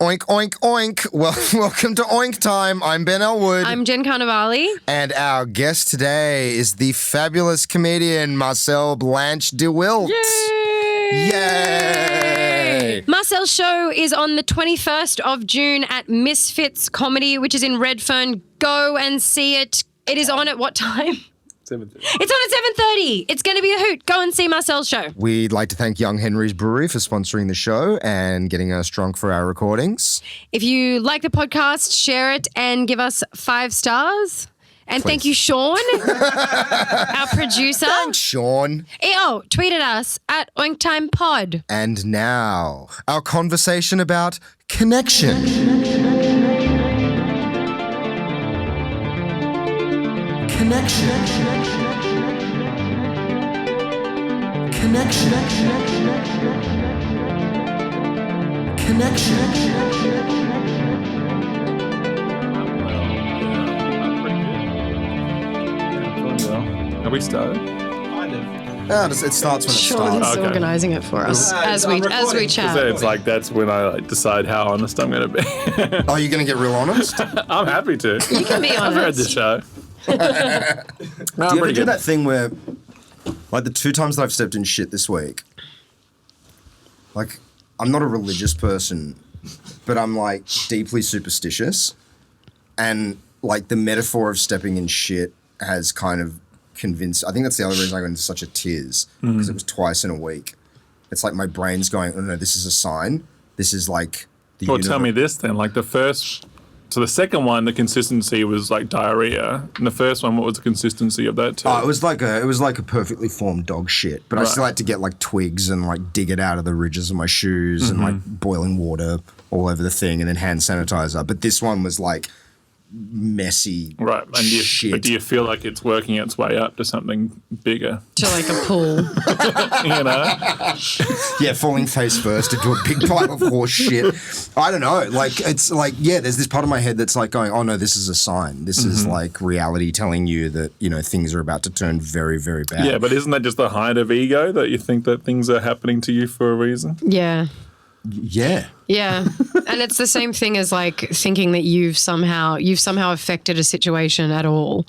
Oink, oink, oink. Well, welcome to Oink Time. I'm Ben Ellwood. I'm Jen Carnovale. And our guest today is the fabulous comedian Marcel Blanch-de Wilt. Yay! Yay! Marcel's show is on the 21st of June at Misfits Comedy, which is in Redfern. Go and see it. It is on at what time? 7:30. It's on at 7:30. It's going to be a hoot. Go and see Marcel's show. We'd like to thank Young Henry's Brewery for sponsoring the show and getting us drunk for our recordings. If you like the podcast, share it and give us 5 stars. And Please. thank you, Sean, our producer. Thanks, Sean. Oh, tweet at us at OinkTimePod. And now, our conversation about connection. Connection. Connection. Connection. Have we started? Kind of. It starts when it Sean's starts. Okay. organising it for us as we chat. So it's like that's when I decide how honest I'm going to be. Are you going to get real honest? I'm happy to. You can be I've heard the honest. show. Do you ever do that thing where, like the 2 times that I've stepped in shit this week, like I'm not a religious person, but I'm like deeply superstitious, and like the metaphor of stepping in shit has kind of convinced. I think that's the other reason I got into such a tiz, because it was twice in a week. It's like my brain's going, oh no, this is a sign. This is like the Well, universe. tell me this then. Like the second one, the consistency was like diarrhea. And the first one, what was the consistency of that too? Oh, it was like a perfectly formed dog shit, but I still had to get like twigs and like dig it out of the ridges of my shoes and like boiling water all over the thing and then hand sanitizer. But this one was like messy Right. And shit. but do you feel like it's working its way up to something bigger? To like a pool. You know? Yeah, falling face first into a big pile of horse shit. I don't know. Like, it's like, yeah, there's this part of my head that's like going, oh no, this is a sign. This is like reality telling you that, you know, things are about to turn very, very bad. Yeah, but isn't that just the height of ego that you think that things are happening to you for a reason? Yeah. Yeah. Yeah. And it's the same thing as like thinking that you've somehow affected a situation at all.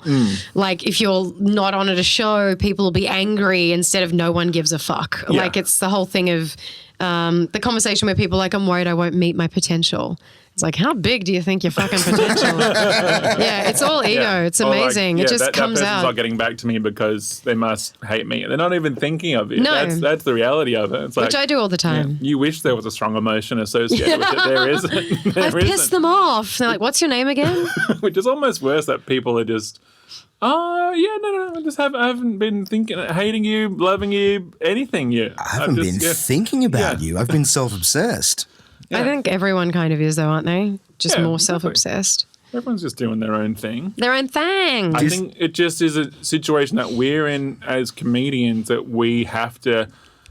Like if you're not on at a show, people will be angry instead of no one gives a fuck. Yeah. Like it's the whole thing of the conversation where people are like, I'm worried I won't meet my potential. It's like, how big do you think your fucking potential? Yeah, it's all ego. Yeah. It's Or like, amazing. It just that comes person's out. not getting back to me because they must hate me. They're not even thinking of it. No. That's the reality of it. It's like, Which I do all the time. you wish there was a strong emotion associated with it. There isn't. I've pissed them off. They're like, what's your name again? Which is almost worse that people are just, oh, yeah, no, I haven't been thinking, hating you, loving you, anything yet. I haven't been thinking about you. I've been self-obsessed. I think everyone kind of is though, aren't they? Just Yeah, more exactly. self-obsessed. Everyone's just doing their own thing. Their own thing. I think it just is a situation that we're in as comedians that we have to,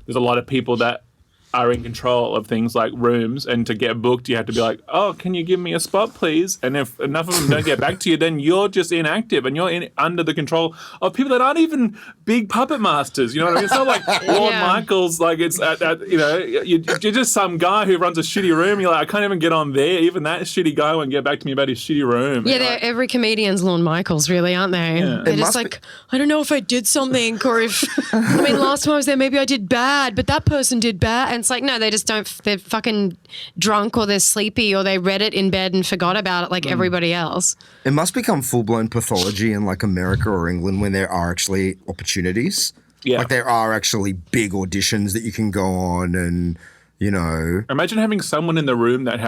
there's a lot of people that are in control of things like rooms, and to get booked you have to be like, oh, can you give me a spot please? And if enough of them don't get back to you, then you're just inactive and you're under the control of people that aren't even big puppet masters, you know what I mean? It's not like Lord Yeah. Michael's, like it's you know, you're just some guy who runs a shitty room. You're like, I can't even get on there. Even that shitty guy won't get back to me about his shitty room. Yeah, And like, every comedian's Lorne Michaels, really, aren't they? Yeah. They're It just must like, I don't know if I did something, or if, I mean, last time I was there, maybe I did bad, but that person did bad. And it's like, no, they just don't, they're fucking drunk or they're sleepy or they read it in bed and forgot about it like everybody else. It must become full-blown pathology in like America or England when there are actually opportunities. Yeah. Like there are actually big auditions that you can go on and, you know. imagine having someone in the room that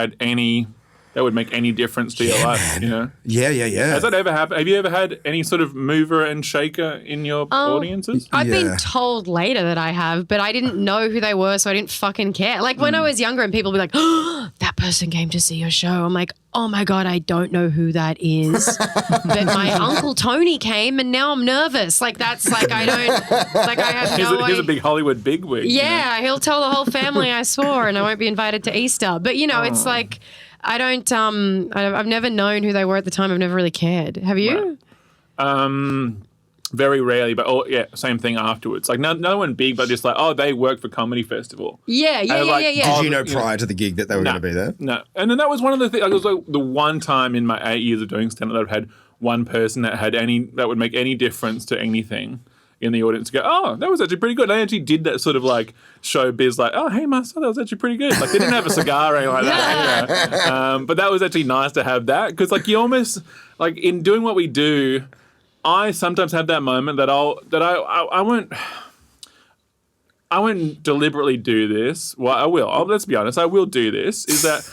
would make any difference to your life, man. you know? Yeah. Has that ever happened? Have you ever had any sort of mover and shaker in your audiences? I've Yeah. been told later that I have, but I didn't know who they were, so I didn't fucking care. Like when I was younger and people would be like, oh, that person came to see your show. I'm like, oh my God, I don't know who that is. But my Uncle Tony came and now I'm nervous. Like that's like, I have Here's no a idea. big Hollywood bigwig. you know? Yeah, he'll tell the whole family I saw and I won't be invited to Easter. But you know, it's like, I don't, I've never known who they were at the time. I've never really cared. Have you? Right. Very rarely, but same thing afterwards. Like no one big, but just like, oh, they work for Comedy Festival. Yeah. Did you know prior to the gig that they were going to be there? No. And then that was one of the things. Like, it was like the one time in my 8 years of doing stand-up that I've had one person that would make any difference to anything in the audience go, oh, that was actually pretty good. They actually did that sort of like showbiz, like, oh, hey, Marcel, that was actually pretty good. Like they didn't have a cigar or anything like that. But that was actually nice to have that because like you almost like in doing what we do. I sometimes have that moment that I won't deliberately do this. Well, I will. Let's be honest. I will do this. Is that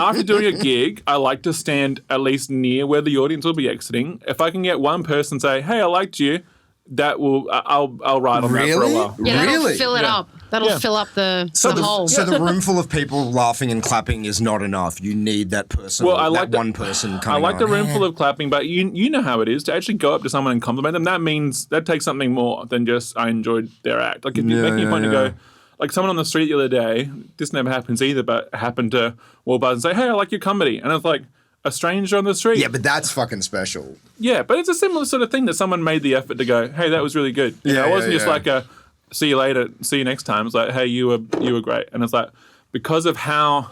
after doing a gig, I like to stand at least near where the audience will be exiting. If I can get one person say, "Hey, I liked you," that will I'll ride on that for a while. Yeah, that'll fill it up. That'll fill up the hole. So the room full of people laughing and clapping is not enough. You need that person. Well, I like one person coming. I like the room full of clapping, but you know how it is to actually go up to someone and compliment them. That takes something more than just I enjoyed their act. Like if you're making a point to go, like someone on the street the other day, this never happens either, but happened to walk by and say, "Hey, I like your comedy," and I was like. A stranger on the street. Yeah, but that's fucking special. Yeah, but it's a similar sort of thing that someone made the effort to go, hey, that was really good. It wasn't just like a see you later, see you next time. It's like, hey, you were great. And it's like, because of how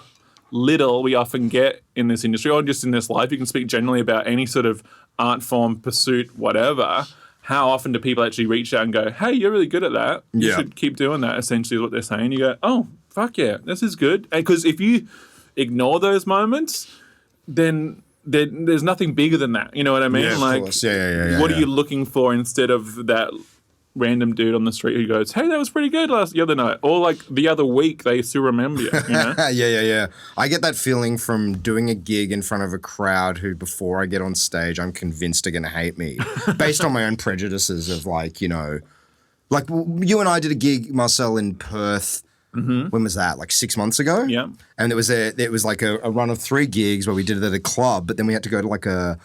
little we often get in this industry or just in this life, you can speak generally about any sort of art form, pursuit, whatever. How often do people actually reach out and go, hey, you're really good at that. You should keep doing that, essentially is what they're saying. You go, oh, fuck yeah, this is good. Because if you ignore those moments, then there's nothing bigger than that. You know what I mean? Yeah, of like, course. Yeah. What are you looking for instead of that random dude on the street who goes, hey, that was pretty good the other night. Or like the other week, they still remember you, you know? Yeah. I get that feeling from doing a gig in front of a crowd who, before I get on stage, I'm convinced are going to hate me based on my own prejudices of like, you know, like you and I did a gig, Marcel, in Perth. Mm-hmm. When was that? Like 6 months ago? Yeah. And it was like a run of 3 gigs where we did it at a club, but then we had to go to like a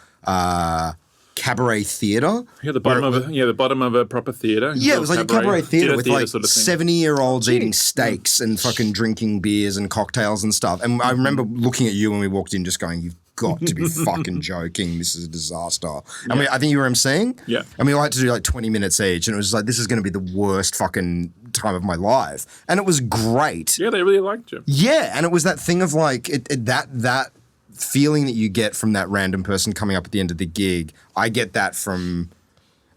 cabaret theatre. Yeah, the bottom of a proper theatre. Yeah, it was like a cabaret theatre with like sort of 70-year-olds eating steaks and fucking drinking beers and cocktails and stuff. And I remember looking at you when we walked in just going, you've got to be fucking joking. This is a disaster. I mean, I think you were emceeing. Yeah. And we had to do like 20 minutes each. And it was like, this is going to be the worst fucking time of my life. And it was great. Yeah, they really liked you. Yeah. And it was that thing of like, that feeling that you get from that random person coming up at the end of the gig. I get that from,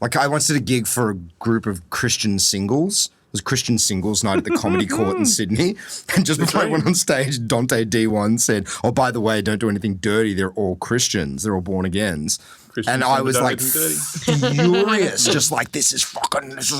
like, I once did a gig for a group of Christian singles. It was Christian Singles Night at the Comedy Court in Sydney. And just before I went on stage, Dante D1 said, oh, by the way, don't do anything dirty. They're all Christians. They're all born agains. And I was like furious, just like, this is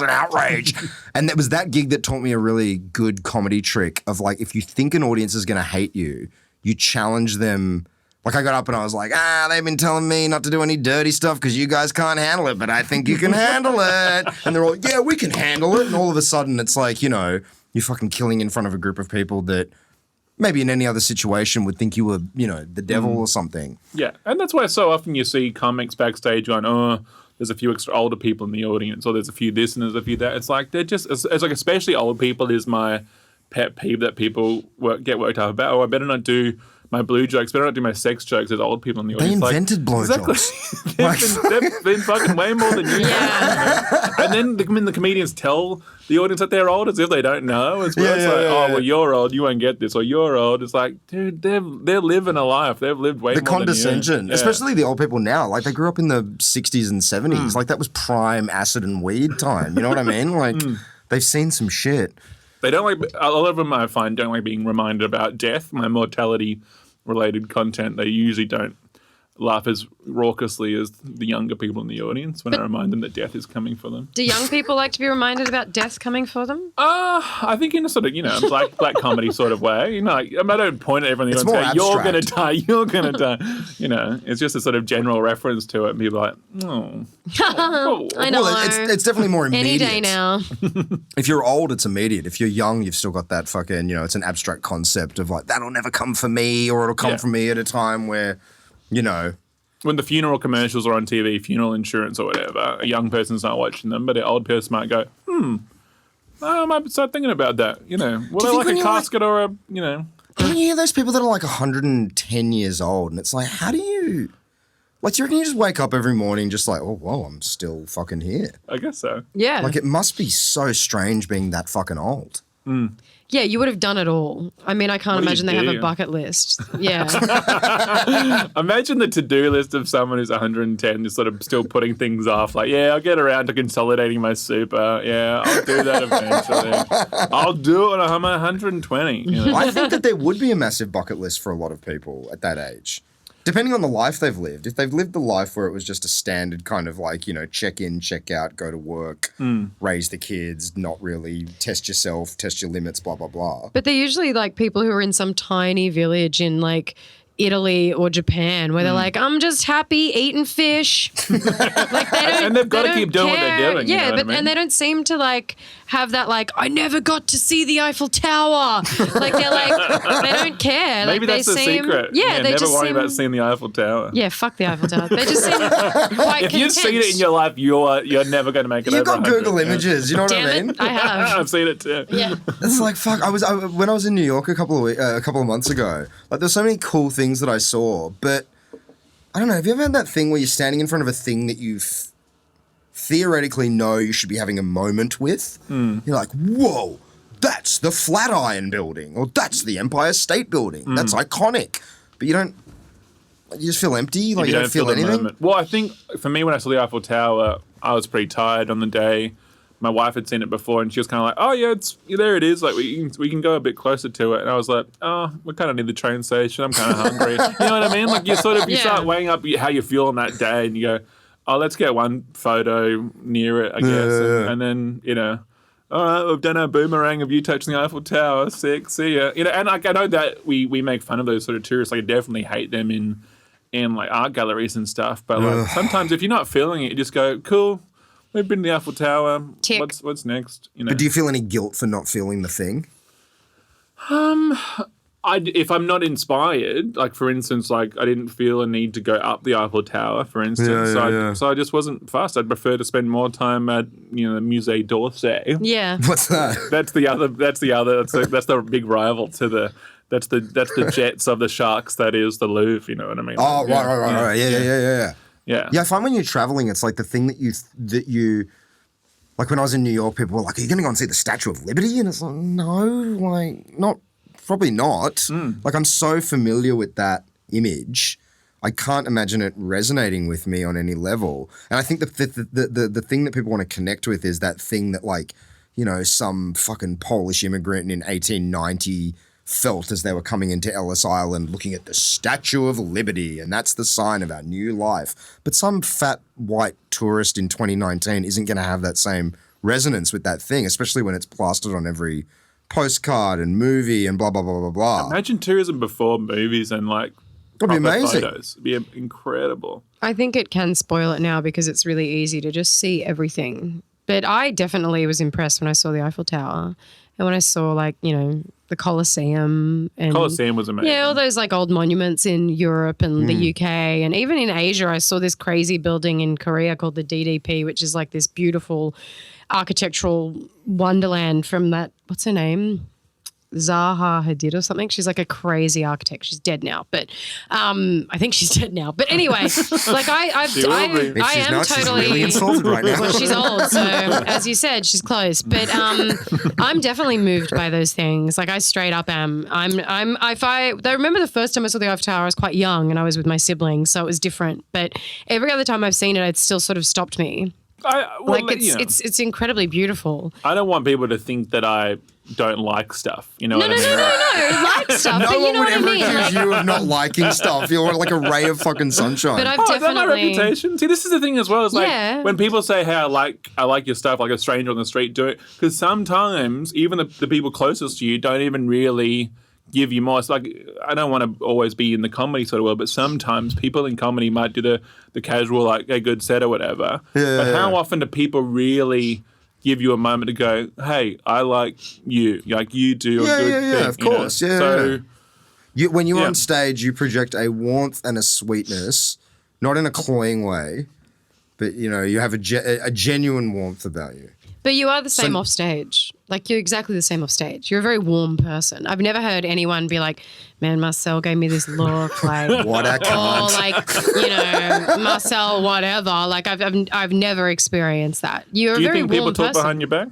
an outrage. And it was that gig that taught me a really good comedy trick of like, if you think an audience is going to hate you, you challenge them. Like I got up and I was like, they've been telling me not to do any dirty stuff because you guys can't handle it, but I think you can handle it. And they're all, yeah, we can handle it. And all of a sudden it's like, you know, you're fucking killing in front of a group of people that maybe in any other situation would think you were, you know, the devil or something. Yeah. And that's why so often you see comics backstage going, oh, there's a few extra older people in the audience, or there's a few this and there's a few that. It's like, it's like, especially old people is my pet peeve that people get worked up about. Oh, I better not do my blue jokes, better not do my sex jokes as old people in the audience. They invented blowjobs. They've been fucking way more than you. Yeah. And then the comedians tell the audience that they're old as if they don't know. It's well, you're old, you won't get this, or you're old. It's like, dude, they're living a life. They've lived way more than you. The condescension, especially the old people now. Like they grew up in the 60s and 70s. Like that was prime acid and weed time. You know what I mean? Like they've seen some shit. They don't like, a lot of them I find don't like being reminded about death, my mortality related content. They usually don't laugh as raucously as the younger people in the audience when I remind them that death is coming for them. Do young people like to be reminded about death coming for them? I think in a sort of, you know, black comedy sort of way. You know, like, I don't point at everyone and say, you're going to die, you're going to die. You know, it's just a sort of general reference to it and people are like, oh. Cool. I know. Well, it's definitely more immediate. Any day now. If you're old, it's immediate. If you're young, you've still got that fucking, you know, it's an abstract concept of like, that'll never come for me, or it'll come for me at a time where, you know. When the funeral commercials are on TV, funeral insurance or whatever, a young person's not watching them, but an old person might go, I might start thinking about that. You know, would I like a casket or a, you know. You hear those people that are like 110 years old and it's like, how do you Like, do you reckon you just wake up every morning just like, oh, whoa, I'm still fucking here? I guess so. Yeah. Like, it must be so strange being that fucking old. Yeah, you would have done it all. I mean, I can't What do you imagine they have do? a bucket list. Yeah. Imagine the to-do list of someone who's 110 is sort of still putting things off. Like, yeah, I'll get around to consolidating my super. Yeah, I'll do that eventually. I'll do it when I'm 120. You know? I think that there would be a massive bucket list for a lot of people at that age. Depending on the life they've lived. If they've lived the life where it was just a standard kind of like, you know, check in, check out, go to work, raise the kids, not really test yourself, test your limits, blah, blah, blah. But they're usually like people who are in some tiny village in like Italy or Japan where they're like, I'm just happy eating fish. Like they don't, And they've got to they keep don't doing what they're care. doing, you Yeah, know what I but mean? and they don't seem to like have that like I never got to see the Eiffel Tower. Like they're like they don't care. Maybe like, that's they the seem, secret. Yeah, they never just worry seem. about seeing the Eiffel Tower. Yeah, fuck the Eiffel Tower. They just seem quite If you've seen it in your life, you're never going to make it You've over got 100. Google Images, you know what Damn I mean? it, I have. I've seen it too. Yeah. It's like, fuck, when I was in New York a couple of months ago, like there's so many cool things that I saw, but I don't know, have you ever had that thing where you're standing in front of a thing that you theoretically know you should be having a moment with? You're like, whoa, that's the Flatiron Building, or that's the Empire State Building. That's iconic. But you don't, you just feel empty, like you don't feel the anything. moment. Well, I think for me, when I saw the Eiffel Tower, I was pretty tired on the day. My wife had seen it before, and she was kind of like, "Oh yeah, there it is. Like we can go a bit closer to it." And I was like, "Oh, we kind of need the train station. I'm kind of hungry." You know what I mean? Like you start weighing up how you feel on that day, and you go, "Oh, let's get one photo near it, I guess." And then all right, we've done our boomerang of you touching the Eiffel Tower. Sick, see ya. And like, I know that we make fun of those sort of tourists. Like I definitely hate them in like art galleries and stuff. But like sometimes if you're not feeling it, you just go, "Cool. We've been to the Eiffel Tower. Tick. What's next?" You know. But do you feel any guilt for not feeling the thing? If I'm not inspired, like for instance, like I didn't feel a need to go up the Eiffel Tower, for instance. So I just wasn't fussed. I'd prefer to spend more time at the Musée d'Orsay. Yeah. What's that? That's the big rival to the. That's the jets of the sharks. That is the Louvre. You know what I mean? Oh, right. Yeah. Yeah. Yeah, I find when you're traveling, it's like the thing that you like when I was in New York, people were like, "Are you going to go and see the Statue of Liberty?" And it's like, no, like probably not. Like I'm so familiar with that image, I can't imagine it resonating with me on any level. And I think the thing that people want to connect with is that thing that like, some fucking Polish immigrant in 1890 felt as they were coming into Ellis Island looking at the Statue of Liberty, and that's the sign of our new life. But some fat white tourist in 2019 isn't going to have that same resonance with that thing, especially when it's plastered on every postcard and movie and blah, blah, blah, blah, blah. Imagine tourism before movies and like That'd be amazing. photos. It'd be incredible. I think it can spoil it now because it's really easy to just see everything. But I definitely was impressed when I saw the Eiffel Tower and when I saw the Colosseum. And Colosseum was amazing. yeah, all those like old monuments in Europe and the UK and even in Asia. I saw this crazy building in Korea called the DDP, which is like this beautiful architectural wonderland from that, what's her name? Zaha Hadid or something. She's like a crazy architect. She's dead now, but I think she's dead now. But anyway, like I am not, totally she's really insulted right now. Well, she's old, so as you said, she's close. But I'm definitely moved by those things. Like I straight up am. I remember the first time I saw the Eiffel Tower, I was quite young and I was with my siblings, so it was different. But every other time I've seen it, it's still sort of stopped me. It's incredibly beautiful. I don't want people to think that I don't like stuff. You know No, what I mean? no, like stuff. No but you one know would what I ever mean. accuse you of not liking stuff. You're like a ray of fucking sunshine. But I've Is that my definitely. reputation? See, this is the thing as well. It's like Yeah. when people say, "Hey, I like your stuff," like a stranger on the street, do it. Because sometimes even the people closest to you don't even really give you more. It's like I don't want to always be in the comedy sort of world, but sometimes people in comedy might do the casual like a good set or whatever. Yeah, but how yeah. often do people really give you a moment to go, "Hey, I like you. Like you do a good thing." Of course. Yeah. So When you're Yeah. on stage, you project a warmth and a sweetness, not in a cloying way, but you have a genuine warmth about you. But you are the same off stage. Like, you're exactly the same off stage. You're a very warm person. I've never heard anyone be like, man, Marcel gave me this look, like, What a cunt. or like, Marcel, whatever. Like, I've never experienced that. You're Do a you very think people warm talk person. behind your back?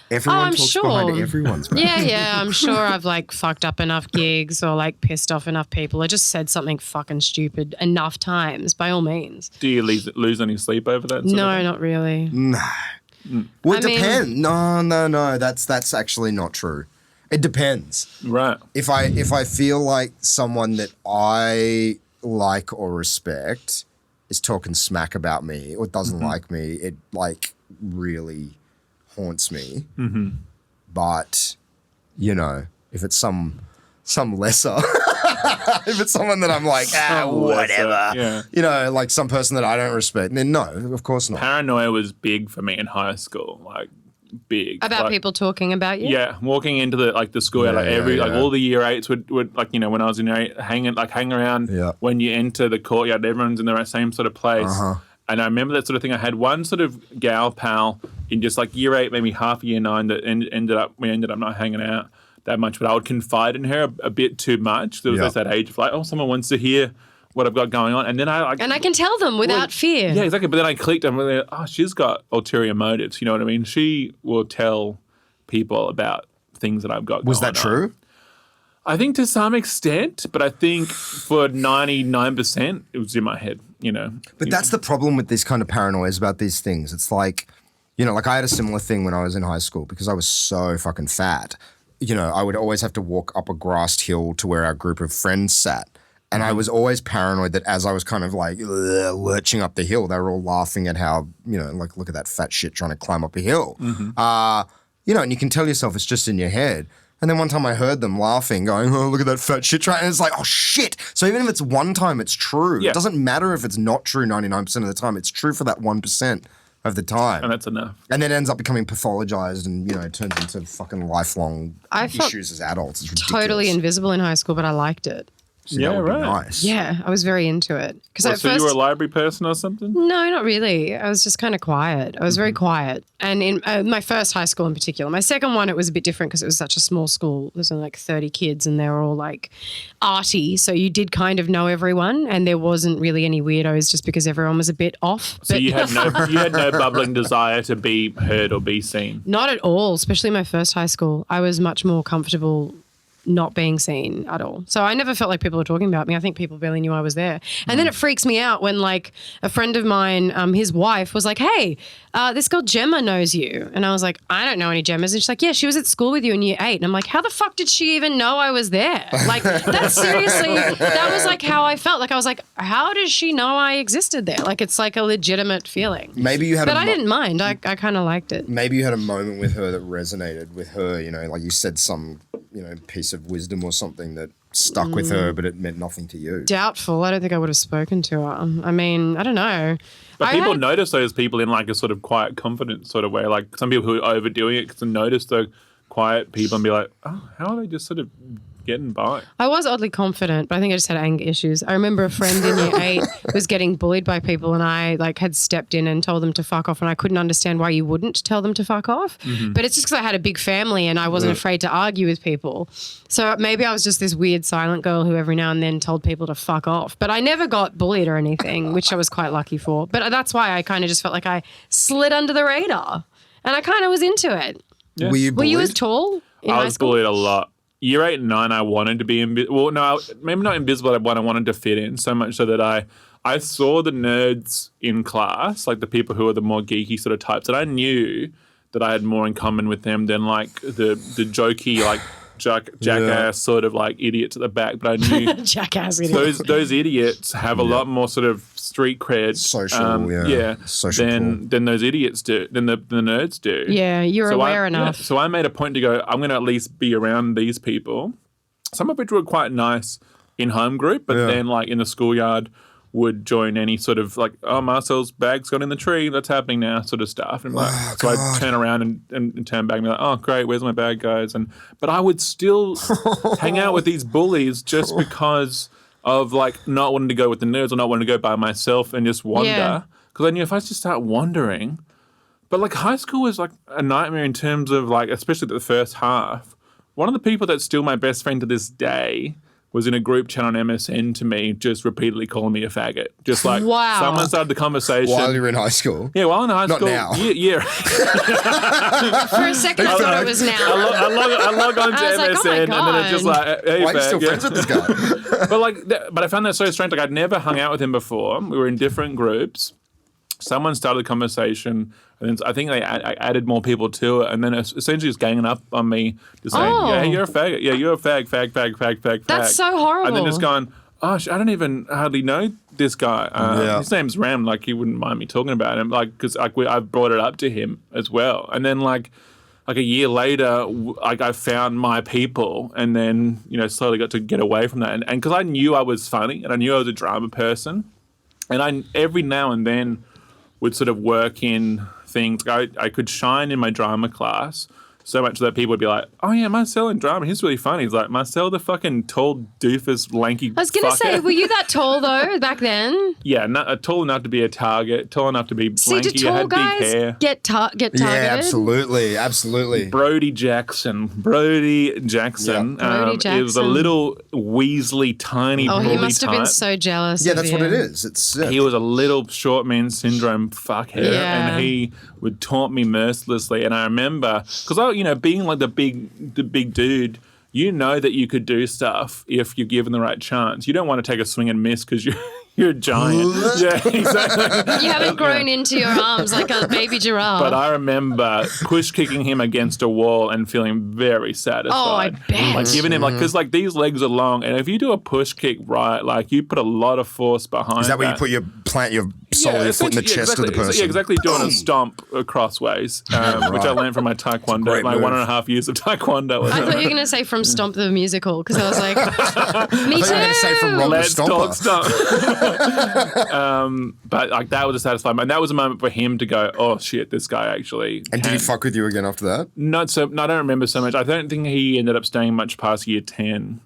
Everyone I'm talks sure. behind everyone's back. Yeah, I'm sure I've like fucked up enough gigs or like pissed off enough people. I just said something fucking stupid enough times, by all means. Do you lose any sleep over that? No, not really. No. Well, it I mean- depends. No. That's actually not true. It depends. Right. If I feel like someone that I like or respect is talking smack about me or doesn't like me, it like really haunts me. Mm-hmm. But if it's some lesser, if it's someone that I'm like, whatever, Yeah. like some person that I don't respect, then no, of course not. Paranoia was big for me in high school, like big. About like, people talking about you? Yeah, walking into the school, like all the year 8s would like when I was in year 8, hang around. Yeah. When you enter the courtyard, everyone's in the same sort of place. And I remember that sort of thing. I had one sort of gal pal in just like year 8, maybe half year 9 that we ended up not hanging out that much, but I would confide in her a bit too much. There was just that age of like, oh, someone wants to hear what I've got going on, and then I can tell them without fear. Yeah, exactly. But then I clicked and I'm like, oh, she's got ulterior motives. You know what I mean? She will tell people about things that I've got. Was going that true? on. I think to some extent, but I think for 99%, it was in my head. But that's the problem with this kind of paranoias about these things. It's like, like I had a similar thing when I was in high school because I was so fucking fat. I would always have to walk up a grassed hill to where our group of friends sat. And I was always paranoid that as I was kind of like lurching up the hill, they were all laughing at how, like, look at that fat shit trying to climb up a hill. And you can tell yourself it's just in your head. And then one time I heard them laughing, going, oh, look at that fat shit trying. And it's like, oh, shit. So even if it's one time, it's true. Yeah. It doesn't matter if it's not true 99% of the time. It's true for that 1% of the time. And that's enough. And then it ends up becoming pathologized and, turns into fucking lifelong issues as adults. It's ridiculous. Totally invisible in high school, but I liked it. So that would be nice. Yeah, I was very into it. So you were a library person or something? No, not really. I was just kind of quiet. I was very quiet. And in my first high school in particular, my second one, it was a bit different because it was such a small school. There's only like 30 kids and they were all like arty. So you did kind of know everyone and there wasn't really any weirdos just because everyone was a bit off. So you had no bubbling desire to be heard or be seen? Not at all, especially my first high school. I was much more comfortable not being seen at all. So I never felt like people were talking about me. I think people barely knew I was there. And then it freaks me out when like a friend of mine, his wife was like, hey, this girl Gemma knows you. And I was like, I don't know any Gemmas. And she's like, yeah, she was at school with you in year 8. And I'm like, how the fuck did she even know I was there? Like that's seriously, that was like how I felt. Like I was like, how does she know I existed there? Like it's like a legitimate feeling. Maybe you had But I didn't mind. I kind of liked it. Maybe you had a moment with her that resonated with her, like you said some, piece of wisdom or something that stuck with her, but it meant nothing to you. Doubtful. I don't think I would have spoken to her. I mean, I don't know. But people notice those people in like a sort of quiet, confident sort of way. Like some people who are overdoing it can notice the quiet people and be like, oh, how are they just sort of getting by? I was oddly confident, but I think I just had anger issues. I remember a friend in year 8 was getting bullied by people and I like had stepped in and told them to fuck off and I couldn't understand why you wouldn't tell them to fuck off. But it's just because I had a big family and I wasn't afraid to argue with people. So maybe I was just this weird silent girl who every now and then told people to fuck off. But I never got bullied or anything, which I was quite lucky for. But that's why I kind of just felt like I slid under the radar and I kind of was into it. Yeah. Were you bullied? Were you as tall in high I was school? bullied a lot. Year 8 and 9, I wanted to be invisible. Well, no, maybe not invisible, but I wanted to fit in so much so that I saw the nerds in class, like the people who are the more geeky sort of types, and I knew that I had more in common with them than like the jokey, like jackass sort of like idiots at the back. But I knew Jackass idiots. those idiots have a lot more sort of street cred, social, than those idiots do, than the nerds do. Yeah, you're aware enough. So I made a point to go, I'm going to at least be around these people, some of which were quite nice in home group, but then like in the schoolyard would join any sort of like, oh, Marcel's bag's gone in the tree, that's happening now sort of stuff. And so I'd turn around and turn back and be like, oh, great, where's my bag, guys? But I would still hang out with these bullies just because of like not wanting to go with the nerds or not wanting to go by myself and just wander. Because I knew if I just start wandering, But like high school was like a nightmare in terms of like, especially the first half. One of the people that's still my best friend to this day was in a group chat on MSN to me, just repeatedly calling me a faggot. Just like someone started the conversation. While you were in high school? Yeah, while in high school. Not now. Yeah. For a second, I thought it was now. I log on to MSN and then it's just like, hey, why are you still friends with this guy? But I found that so strange. Like I'd never hung out with him before. We were in different groups. Someone started the conversation, and then I think I added more people to it, and then essentially just ganging up on me, just saying, "Yeah, you're a faggot. Yeah, you're a fag. That's so horrible." And then just going, "Oh, I don't even hardly know this guy. His name's Ram. Like, he wouldn't mind me talking about him, like, because I brought it up to him as well. And then like a year later, like I found my people, and then slowly got to get away from that, and because I knew I was funny, and I knew I was a drama person, and I every now and then would sort of work in things. I could shine in my drama class so much that people would be like, "Oh yeah, Marcel in drama, he's really funny." He's like, "Marcel, the fucking tall, doofus, lanky." I was gonna fucker. say, were you that tall though back then? Yeah, tall enough to be a target, tall enough to be lanky. Do tall had guys big hair. get targeted? Yeah, absolutely. Brody Jackson. Yeah. Brody It was Jackson. a little Weasley, tiny. Oh, he bully must have been type. so jealous. Yeah, of that's you. what it is. It's sick. He was a little short man syndrome fuckhead, Yeah. and he would taunt me mercilessly. And I remember, because being like the big dude, that you could do stuff if you're given the right chance. You don't want to take a swing and miss because you're a giant. Yeah, exactly. You haven't grown into your arms like a baby giraffe. But I remember push kicking him against a wall and feeling very satisfied. Oh, I bet. Like giving him because like these legs are long, and if you do a push kick right, like you put a lot of force behind. Is that where you plant your sole of your foot in the chest of the person? Yeah, exactly. Doing a stomp crossways, which I learned from my taekwondo, my 1.5 years of taekwondo. I thought you were going to say from Stomp the Musical because I was like, me too. I thought you were going to say from Rob the Let's talk Stomper. stomp. But like that was a satisfying moment. That was a moment for him to go, "Oh shit, this guy actually." And did he fuck with you again after that? No, I don't remember so much. I don't think he ended up staying much past year 10.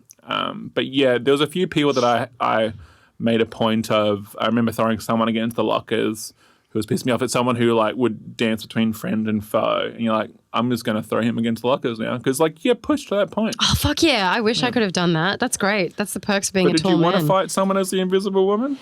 But yeah, there was a few people that I made a point of. I remember throwing someone against the lockers who was pissing me off. It's someone who like would dance between friend and foe, and you're like, I'm just going to throw him against the lockers now because like you're pushed to that point. Oh fuck yeah! I wish I could have done that. That's great. That's the perks of being But a did tall you man. want to fight someone as the Invisible Woman?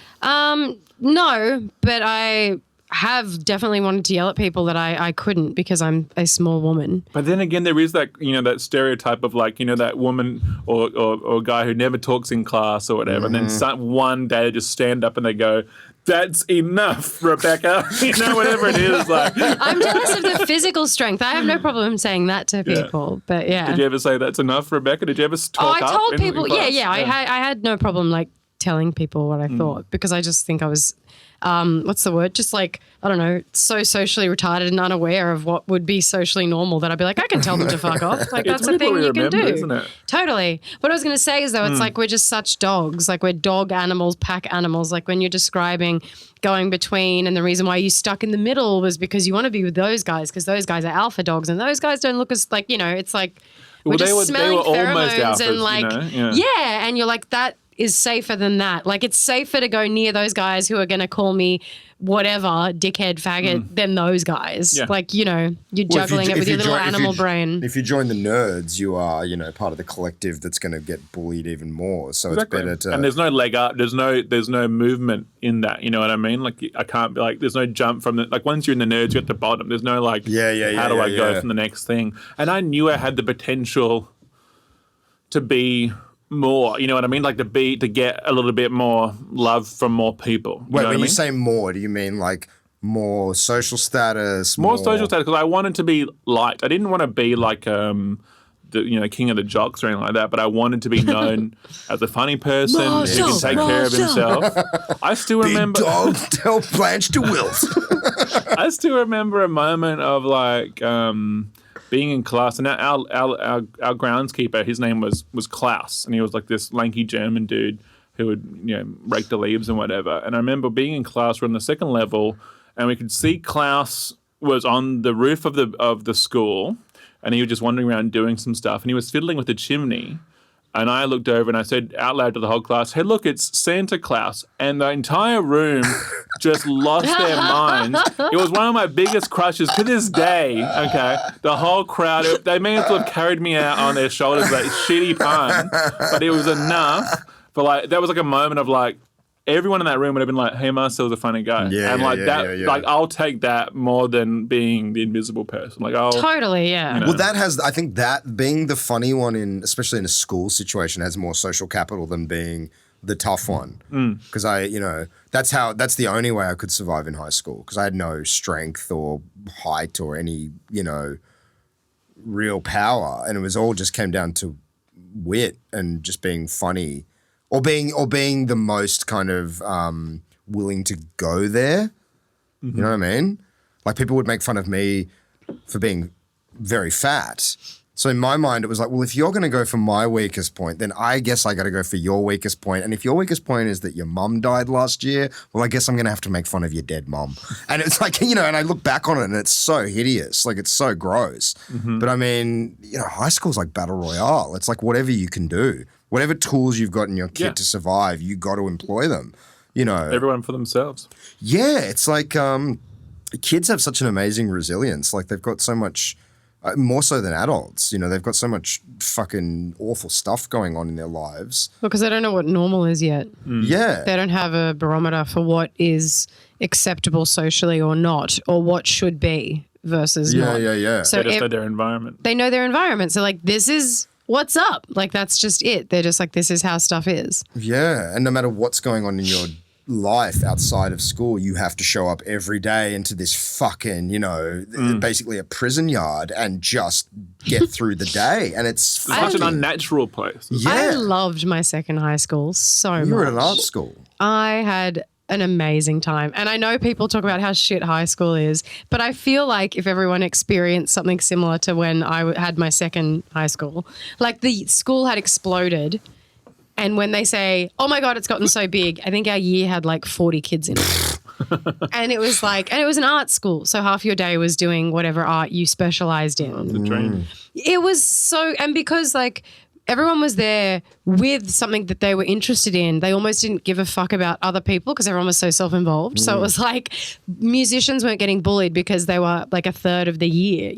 No, but I have definitely wanted to yell at people that I couldn't because I'm a small woman. But then again, there is that that stereotype of like that woman or guy who never talks in class or whatever, and then one day they just stand up and they go, "That's enough, Rebecca." Whatever it is. Like I'm jealous of the physical strength. I have no problem saying that to people, but yeah. Did you ever say that's enough, Rebecca? Did you ever talk up? I told in people. class? Yeah. I had no problem like telling people what I thought because I just think I was, what's the word? Just like, I don't know, so socially retarded and unaware of what would be socially normal that I'd be like, I can tell them to fuck off. Like that's a thing you can do. Isn't it? Totally. What I was going to say is though, it's like we're just such dogs. Like we're dog animals, pack animals. Like when you're describing going between and the reason why you stuck in the middle was because you want to be with those guys because those guys are alpha dogs and those guys don't look as like, it's like we're just smelling pheromones almost alphas, and like, yeah. And you're like, that is safer than that. Like it's safer to go near those guys who are going to call me whatever, dickhead, faggot, than those guys. Yeah. Like, you're juggling it with your little animal brain. If you join the nerds, you are, part of the collective that's going to get bullied even more. So Exactly. it's better to... And there's no leg up. There's no movement in that. You know what I mean? Like I can't be like, there's no jump from the, like once you're in the nerds, you're at the bottom. There's no like, how do I go from the next thing? And I knew I had the potential to be more, you know what I mean? Like to get a little bit more love from more people. Wait, when you say more, do you mean like more social status? More social status, because I wanted to be liked. I didn't want to be like the king of the jocks or anything like that, but I wanted to be known as a funny person who can take care of himself. I still remember Big dog, tell Blanch-de Wilt. I still remember a moment of like being in class, and our groundskeeper, his name was Klaus, and he was like this lanky German dude who would rake the leaves and whatever. And I remember being in class, we're on the second level, and we could see Klaus was on the roof of the school, and he was just wandering around doing some stuff, and he was fiddling with the chimney. And I looked over and I said out loud to the whole class, hey, look, it's Santa Claus. And the entire room just lost their minds. It was one of my biggest crushes to this day, okay? The whole crowd, they may as well have carried me out on their shoulders, that shitty pun. But it was enough for like, that was like a moment of like, everyone in that room would have been like, hey, Marcel's a funny guy. Like, I'll take that more than being the invisible person. Like, I'll... Totally, yeah. You know. Well, I think that being the funny one especially in a school situation has more social capital than being the tough one. Because that's the only way I could survive in high school because I had no strength or height or any, real power. And it was all just came down to wit and just being funny. Or being the most kind of willing to go there. You know what I mean? Like people would make fun of me for being very fat. So in my mind, it was like, well, if you're going to go for my weakest point, then I guess I got to go for your weakest point. And if your weakest point is that your mum died last year, well, I guess I'm going to have to make fun of your dead mum. And it's like, and I look back on it and it's so hideous. Like it's so gross. But I mean, high school's like battle royale. It's like whatever you can do. Whatever tools you've got in your kit to survive, you got to employ them, Everyone for themselves. Yeah, it's like kids have such an amazing resilience. Like they've got so much, more so than adults, they've got so much fucking awful stuff going on in their lives. Because they don't know what normal is yet. Yeah. They don't have a barometer for what is acceptable socially or not, or what should be versus not. Yeah. So they just know their environment. They know their environment. So like, this is... what's up? Like, that's just it. They're just like, this is how stuff is. Yeah. And no matter what's going on in your life outside of school, you have to show up every day into this fucking, basically a prison yard and just get through the day. And it's such an unnatural place. Yeah. I loved my second high school so much. You were at an art school. I had an amazing time. And I know people talk about how shit high school is, but I feel like if everyone experienced something similar to when I had my second high school, like the school had exploded. And when they say, oh my God, it's gotten so big, I think our year had like 40 kids in it. And it was like, and it was an art school. So half your day was doing whatever art you specialized in. The dream. It was so, and because like, everyone was there with something that they were interested in. They almost didn't give a fuck about other people because everyone was so self-involved. So it was like musicians weren't getting bullied because they were like a third of the year,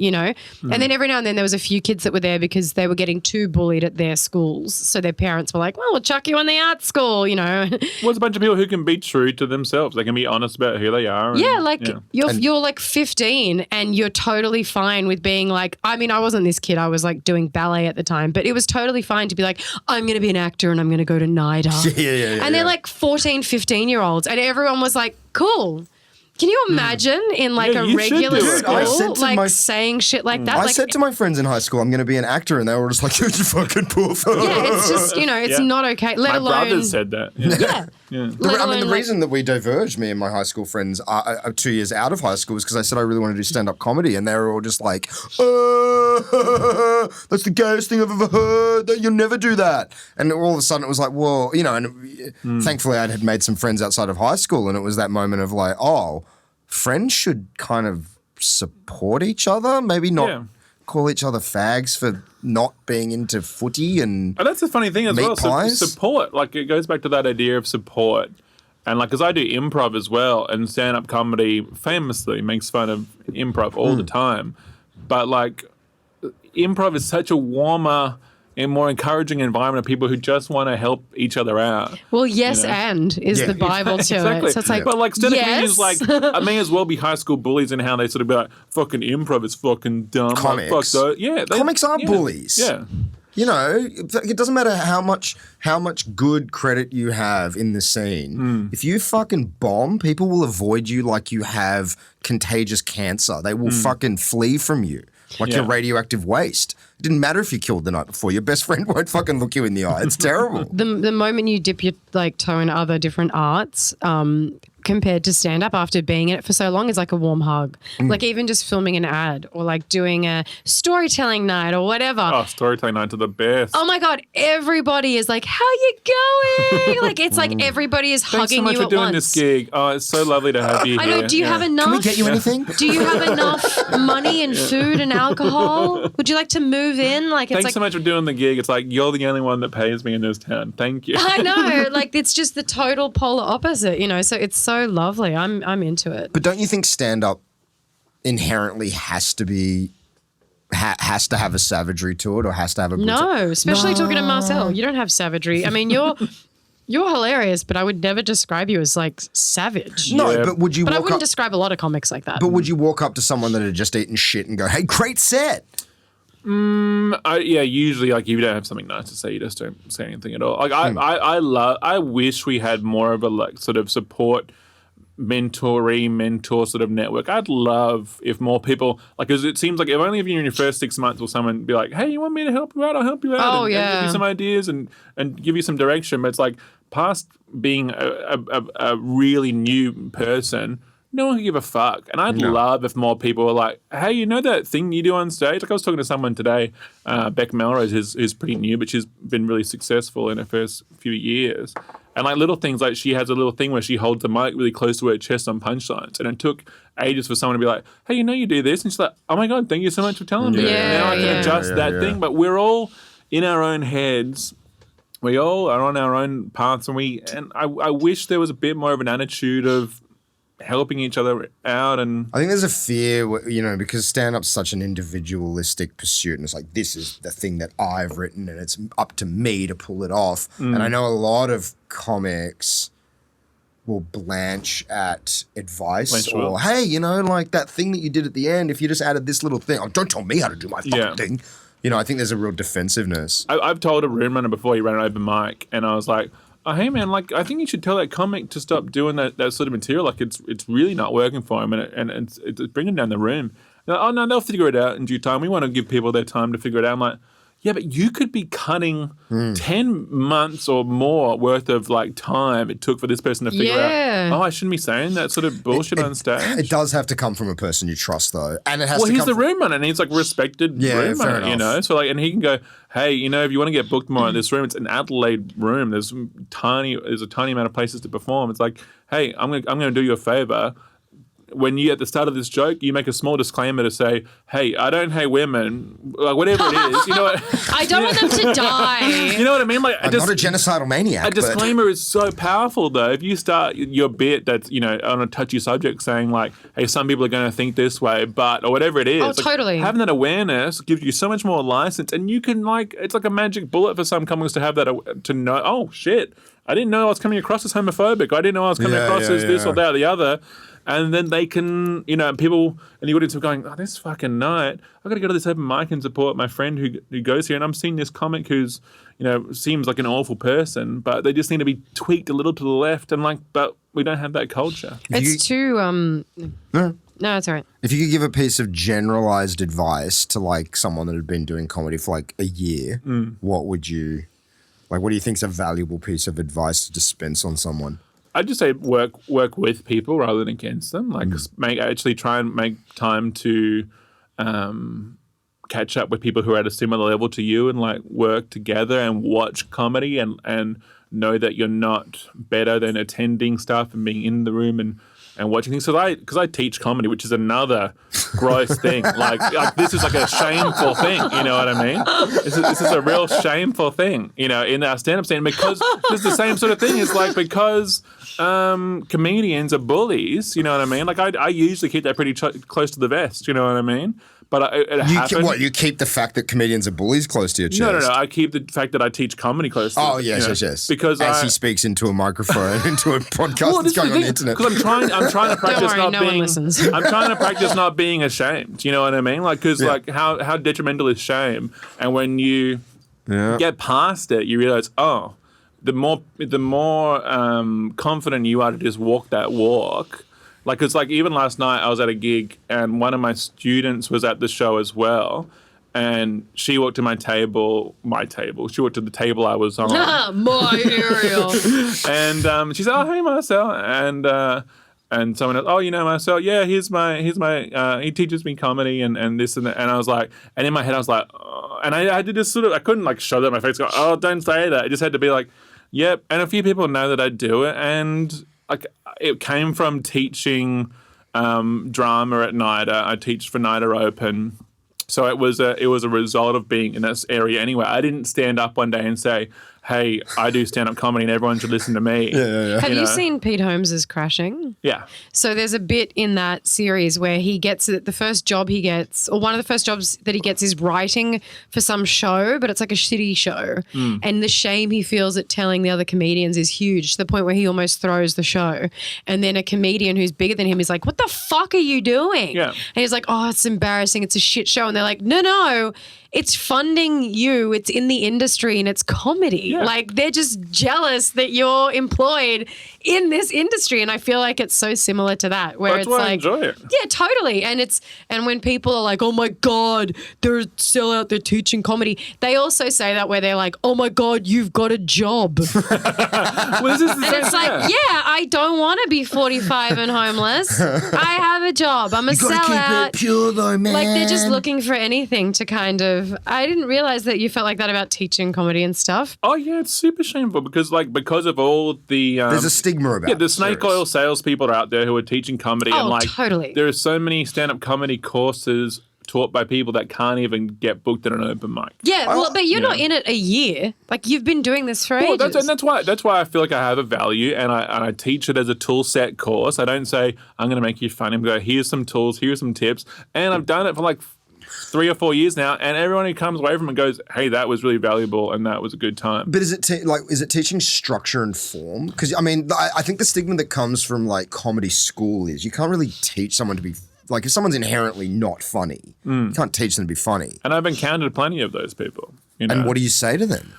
And then every now and then there was a few kids that were there because they were getting too bullied at their schools. So their parents were like, well, we'll chuck you in the art school, Well, it's a bunch of people who can be true to themselves. They can be honest about who they are. You're like 15 and you're totally fine with being like, I mean, I wasn't this kid. I was like doing ballet at the time, but it was totally fine to be like, I'm going to be an actor and I'm going to go to NIDA. Yeah. And they're like 14, 15-year-olds and everyone was like, cool. Can you imagine in like a regular school, like saying shit like that? I said to my friends in high school, I'm going to be an actor, and they were just like, you're just fucking poof. Yeah, it's just, it's not okay. Let alone. My brothers said that. Yeah. The reason that we diverged, me and my high school friends, 2 years out of high school was because I said I really want to do stand-up comedy, and they were all just like, that's the gayest thing I've ever heard. You'll never do that. And all of a sudden it was like, well, and thankfully I had made some friends outside of high school, and it was that moment of like, oh, friends should kind of support each other, maybe not call each other fags for not being into footy and that's the funny thing as well. Support, like it goes back to that idea of support. And like, because I do improv as well, and stand-up comedy famously makes fun of improv all the time. But like, improv is such a warmer and more encouraging environment of people who just want to help each other out. Well, and is the Bible to exactly. it. So it's like, but like stand-up comedians, like, I may as well be high school bullies in how they sort of be like, fucking improv is fucking dumb. Comics. Like, fuck comics are bullies. Yeah. It doesn't matter how much good credit you have in the scene. If you fucking bomb, people will avoid you like you have contagious cancer. They will fucking flee from you like you're radioactive waste. It didn't matter if you killed the night before. Your best friend won't fucking look you in the eye. It's terrible. The moment you dip your like toe in other different arts, compared to stand up after being in it for so long is like a warm hug. Like even just filming an ad or like doing a storytelling night or whatever. Oh, storytelling nights are the best. Oh my God, everybody is like, how you going? Like it's like everybody is Thanks so hugging much you for at doing once. this gig. Oh, it's so lovely to have you I here. know. Do you have enough? Can we get you anything? Do you have enough money and food and alcohol? Would you like to move in? Like it's Thanks like so much for doing the gig. It's like you're the only one that pays me in this town. Thank you. I know. Like it's just the total polar opposite, you know. So it's so lovely. I'm into it. But don't you think stand-up inherently has to have a savagery to it, or has to have a No, especially talking to Marcel. You don't have savagery. I mean, you're hilarious, but I would never describe you as like savage. No, Yeah. but would you? But I walk wouldn't up, describe a lot of comics like that. But would you walk up to someone that had just eaten shit and go, "Hey, great set"? Usually, like, if you don't have something nice to say, you just don't say anything at all. Like, I wish we had more of a, like, sort of support, mentor sort of network. I'd love if more people, like, because it seems like if only if you're in your first 6 months will someone be like, hey, you want me to help you out? I'll help you out. Oh, and yeah. give you some ideas and give you some direction. But it's like, past being a really new person, no one can give a fuck. And I'd love if more people were like, hey, you know that thing you do on stage? Like I was talking to someone today, Beck Melrose, who's pretty new, but she's been really successful in her first few years. And like little things, like she has a little thing where she holds the mic really close to her chest on punchlines. And it took ages for someone to be like, hey, you know you do this? And she's like, oh my God, thank you so much for telling me. Yeah, Now I can yeah. adjust that thing. But we're all in our own heads. We all are on our own paths. And I wish there was a bit more of an attitude of helping each other out. And I think there's a fear, because stand-up's such an individualistic pursuit, and it's like, this is the thing that I've written, and it's up to me to pull it off. And I know a lot of comics will blanch at advice or, hey, like that thing that you did at the end, if you just added this little thing, don't tell me how to do my fucking thing. I think there's a real defensive-ness. I've told a room runner before, he ran an open mic, and I was like, oh, hey man, like I think you should tell that comic to stop doing that sort of material. Like it's really not working for him, and it's bringing down the room. Like, oh no, they'll figure it out in due time. We want to give people their time to figure it out. I'm like, yeah, but you could be cutting 10 months or more worth of like time it took for this person to figure out. Oh, I shouldn't be saying that sort of bullshit on stage. It does have to come from a person you trust, though, and it has. Well, he's the room runner, and he's like respected room runner, So like, and he can go, hey, if you want to get booked more in this room, it's an Adelaide room. There's a tiny amount of places to perform. It's like, hey, I'm gonna do you a favor. When you, at the start of this joke, you make a small disclaimer to say, hey, I don't hate women, like whatever it is, you know what? I don't want them to die. You know what I mean? Like, I'm not a genocidal maniac. A disclaimer is so powerful, though. If you start your bit that's, on a touchy subject saying like, hey, some people are going to think this way, but, or whatever it is. Oh, totally. Having that awareness gives you so much more license, and you can it's like a magic bullet for some comics to have that, to know, oh, shit, I didn't know I was coming across as homophobic. I didn't know I was coming across as this or that or the other. And then they can, people in the audience are going, oh, this fucking night, I've got to go to this open mic and support my friend who goes here. And I'm seeing this comic who's, seems like an awful person, but they just need to be tweaked a little to the left. And but we don't have that culture. It's too, no, it's all right. If you could give a piece of generalized advice to like someone that had been doing comedy for like a year, what would you, what do you think is a valuable piece of advice to dispense on someone? I'd just say work with people rather than against them. Like try and make time to catch up with people who are at a similar level to you and like work together and watch comedy and know that you're not better than attending stuff and being in the room and watching things. Because I teach comedy, which is another gross thing. Like this is like a shameful thing. You know what I mean? This is a real shameful thing. In our stand-up scene, because it's the same sort of thing. It's like because comedians are bullies. You know what I mean? Like I usually keep that pretty close to the vest. You know what I mean? But it happens. You keep the fact that comedians are bullies close to your chest? No. I keep the fact that I teach comedy close to yes. Because as he speaks into a microphone, into a podcast that's going on the internet. Because I'm trying to practice Don't worry, I'm trying to practice not being ashamed. You know what I mean? Like, because how detrimental is shame? And when you get past it, you realize, oh, the more confident you are to just walk that walk. Like, it's like even last night I was at a gig and one of my students was at the show as well. And she walked to my table. She walked to the table I was on. My Ariel. And she said, "Oh, hey, Marcel." And someone else, "Oh, you know Marcel? Yeah, here's my he teaches me comedy and this and that." And I was like, and in my head I was like, oh, and I had to just I couldn't like shove that in my face, go, "Oh, don't say that." I just had to be like, "Yep." And a few people know that I do it, and like it came from teaching drama at NIDA. I teach for NIDA Open. So it was a result of being in this area anyway. I didn't stand up one day and say, "Hey, I do stand-up comedy and everyone should listen to me." Have you seen Pete Holmes' Crashing? Yeah. So there's a bit in that series where he gets the first job he gets, or one of the first jobs that he gets is writing for some show, but it's like a shitty show. And the shame he feels at telling the other comedians is huge, to the point where he almost throws the show. And then a comedian who's bigger than him is like, "What the fuck are you doing?" Yeah. And he's like, "Oh, it's embarrassing. It's a shit show." And they're like, no, it's funding you. It's in the industry and it's comedy. Yeah. Like they're just jealous that you're employed in this industry. And I feel like it's so similar to that, where That's it's why like, I enjoy it. yeah, totally. And when people are like, "Oh my God, they're still out there teaching comedy," they also say that where they're like, "Oh my God, you've got a job." Well, this is the And it's like, yeah, I don't want to be 45 and homeless. I have a job. I'm a You gotta sellout. keep it pure though, man. Like they're just looking for anything to kind of. I didn't realize that you felt like that about teaching comedy and stuff. Oh yeah, it's super shameful because of all the There's a stigma about the it, snake serious. oil salespeople are out there who are teaching comedy, and Oh, like totally. there are so many stand-up comedy courses taught by people that can't even get booked at an open mic. Yeah, well, but you're not in it a year. Like you've been doing this for ages. That's why I feel like I have a value, and I teach it as a tool set course. I don't say I'm going to make you funny. I'm going to go, here's some tools, here's some tips, and I've done it for like 3 or 4 years now, and everyone who comes away from it goes, "Hey, that was really valuable, and that was a good time." But is it teaching structure and form? Because I mean, I think the stigma that comes from like comedy school is you can't really teach someone to be like, if someone's inherently not funny, you can't teach them to be funny. And I've encountered plenty of those people. You know? And what do you say to them?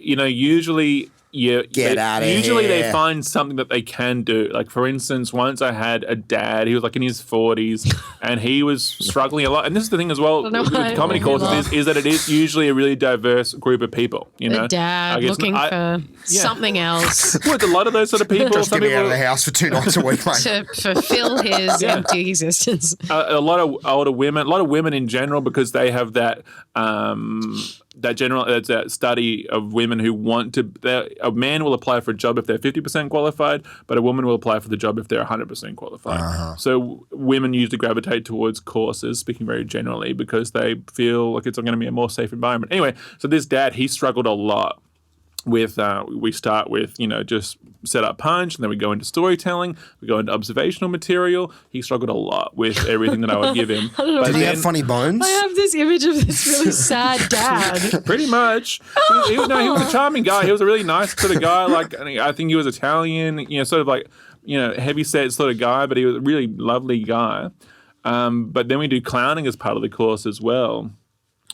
Usually Get outta Usually here. they find something that they can do. Like, for instance, once I had a dad, he was like in his 40s and he was struggling a lot. And this is the thing as well with comedy courses is that it is usually a really diverse group of people. You know, a dad looking for something else Well, it's a lot of those sort of people. Just some get me people out of the house for 2 nights a week, mate. to fulfill his empty existence. a lot of older women, a lot of women in general, because they have that that study of women who want to. A man will apply for a job if they're 50% qualified, but a woman will apply for the job if they're 100% qualified. So women usually gravitate towards courses, speaking very generally, because they feel like it's going to be a more safe environment. Anyway, so this dad, he struggled a lot with, we start with, just set up punch, and then we go into storytelling, we go into observational material. He struggled a lot with everything that I would give him. Did he have funny bones? I have this image of this really sad dad. Pretty much. He was a charming guy. He was a really nice sort of guy. Like, I think he was Italian, sort of like, heavy set sort of guy, but he was a really lovely guy. But then we do clowning as part of the course as well,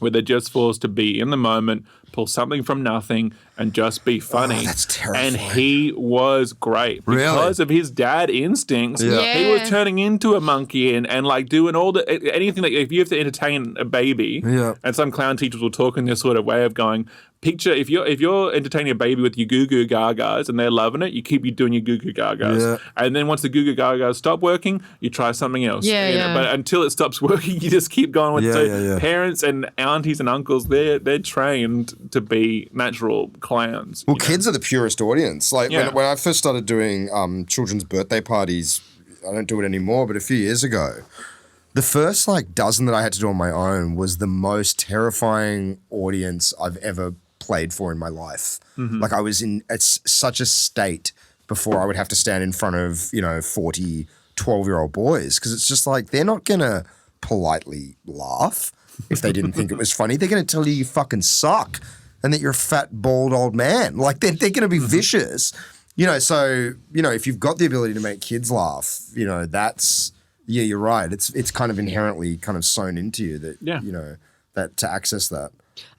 where they're just forced to be in the moment, pull something from nothing, and just be funny. Oh, that's terrifying. And he was great because of his dad instincts. Yeah. He was turning into a monkey and like doing all anything that if you have to entertain a baby, and some clown teachers will talk in this sort of way of going, picture if you're entertaining a baby with your goo goo gagas and they're loving it, you keep doing your goo goo gagas, and then once the goo goo gagas stop working, you try something else. But until it stops working, you just keep going with parents and aunties and uncles. They're trained to be natural clowns. Well, kids are the purest audience. Like when I first started doing children's birthday parties, I don't do it anymore, but a few years ago, the first dozen that I had to do on my own was the most terrifying audience I've ever played for in my life. Like I was in such a state before I would have to stand in front of 40 12-year-old boys, because it's just like they're not gonna politely laugh if they didn't think it was funny. They're gonna tell you fucking suck and that you're a fat bald old man. Like they're gonna be vicious. So if you've got the ability to make kids laugh, that's you're right. It's kind of inherently kind of sewn into you that that to access that.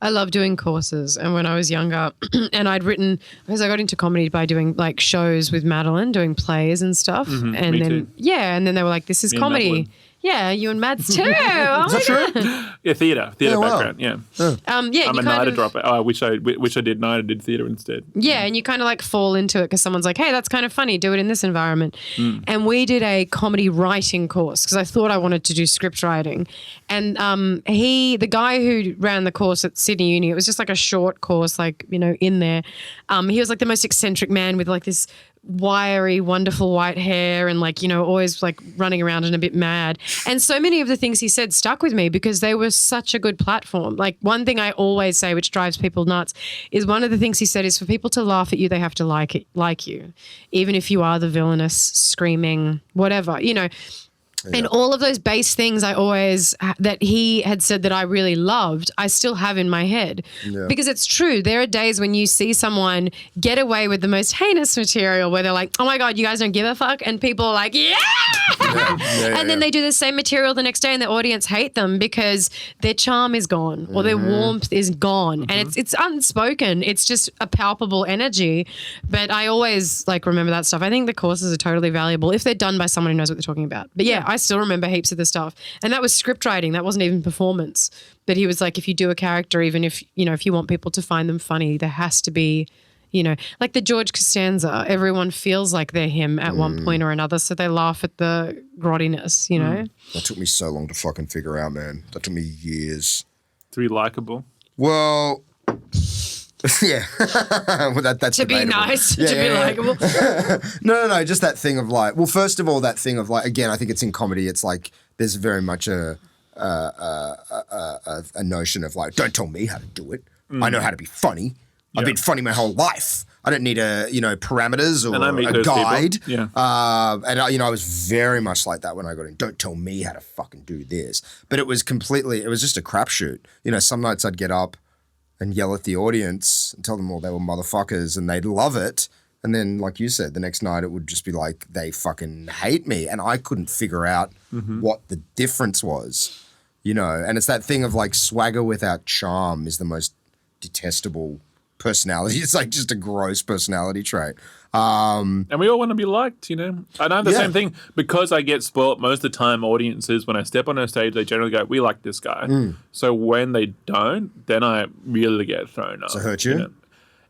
I love doing courses, and when I was younger, and I'd written, because I got into comedy by doing like shows with Madeline, doing plays and stuff, and then too. and then they were like, "This is Me and comedy." Madeline. Yeah, you and Mads too. Oh, Is that true? Yeah, theatre wow. background. Yeah, yeah, I'm you a kind NIDA of, dropout. Oh, I wish I did NIDA. Did theatre instead. yeah, and you kind of like fall into it because someone's like, hey, that's kind of funny. Do it in this environment. And we did a comedy writing course because I thought I wanted to do script writing. And the guy who ran the course at Sydney Uni, it was just like a short course, like, in there. He was like the most eccentric man with like this wiry, wonderful white hair and like, always like running around and a bit mad. And so many of the things he said stuck with me because they were such a good platform. Like one thing I always say, which drives people nuts, is one of the things he said is for people to laugh at you, they have to like you, even if you are the villainous, screaming, whatever, And all of those base things that he had said that I really loved, I still have in my head. Yeah. Because it's true. There are days when you see someone get away with the most heinous material where they're like, oh my God, you guys don't give a fuck. And people are like, yeah. And then they do the same material the next day and the audience hate them because their charm is gone or their warmth is gone. And it's unspoken. It's just a palpable energy. But I always like remember that stuff. I think the courses are totally valuable if they're done by someone who knows what they're talking about. But yeah, I still remember heaps of the stuff. And that was script writing. That wasn't even performance. But he was like, if you do a character, even if you want people to find them funny, there has to be, like the George Costanza, everyone feels like they're him at one point or another. So they laugh at the grottiness, That took me so long to fucking figure out, man. That took me years. To be likable. Well, yeah. Well, that's to debatable. be nice, to be likable. No. Just that thing of like, well, first of all, that thing of like, again, I think it's in comedy. It's like there's very much a notion of like, don't tell me how to do it. I know how to be funny. I've been funny my whole life. I don't need parameters or a guide. People. Yeah. I was very much like that when I got in. Don't tell me how to fucking do this. But it was just a crapshoot. Some nights I'd get up and yell at the audience and tell them all they were motherfuckers and they'd love it. And then, like you said, the next night it would just be like, they fucking hate me. And I couldn't figure out what the difference was, And it's that thing of like swagger without charm is the most detestable personality. It's like just a gross personality trait. And we all want to be liked, And I have the same thing because I get spoilt most of the time. Audiences, when I step on a stage, they generally go, we like this guy. So when they don't, then I really get thrown up. Does it hurt you?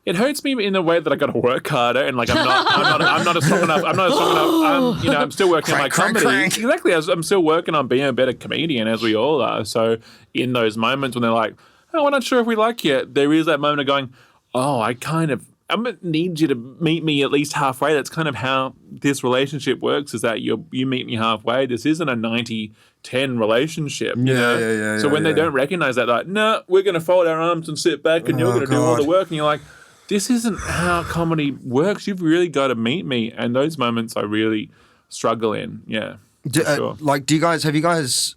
It hurts me in a way that I got to work harder, and like I'm not strong enough. I'm still working on my comedy. Crank. Exactly, I'm still working on being a better comedian, as we all are. So in those moments when they're like, "Oh, we're not sure if we like you," there is that moment of going, "Oh, I'm gonna need you to meet me at least halfway." That's kind of how this relationship works: is that you meet me halfway. This isn't a 90-10 relationship, Yeah. So when they don't recognize that, like, no, we're gonna fold our arms and sit back, and you're gonna do all the work, and you're like, this isn't how comedy works. You've really got to meet me. And those moments I really struggle in. Yeah. Do you guys,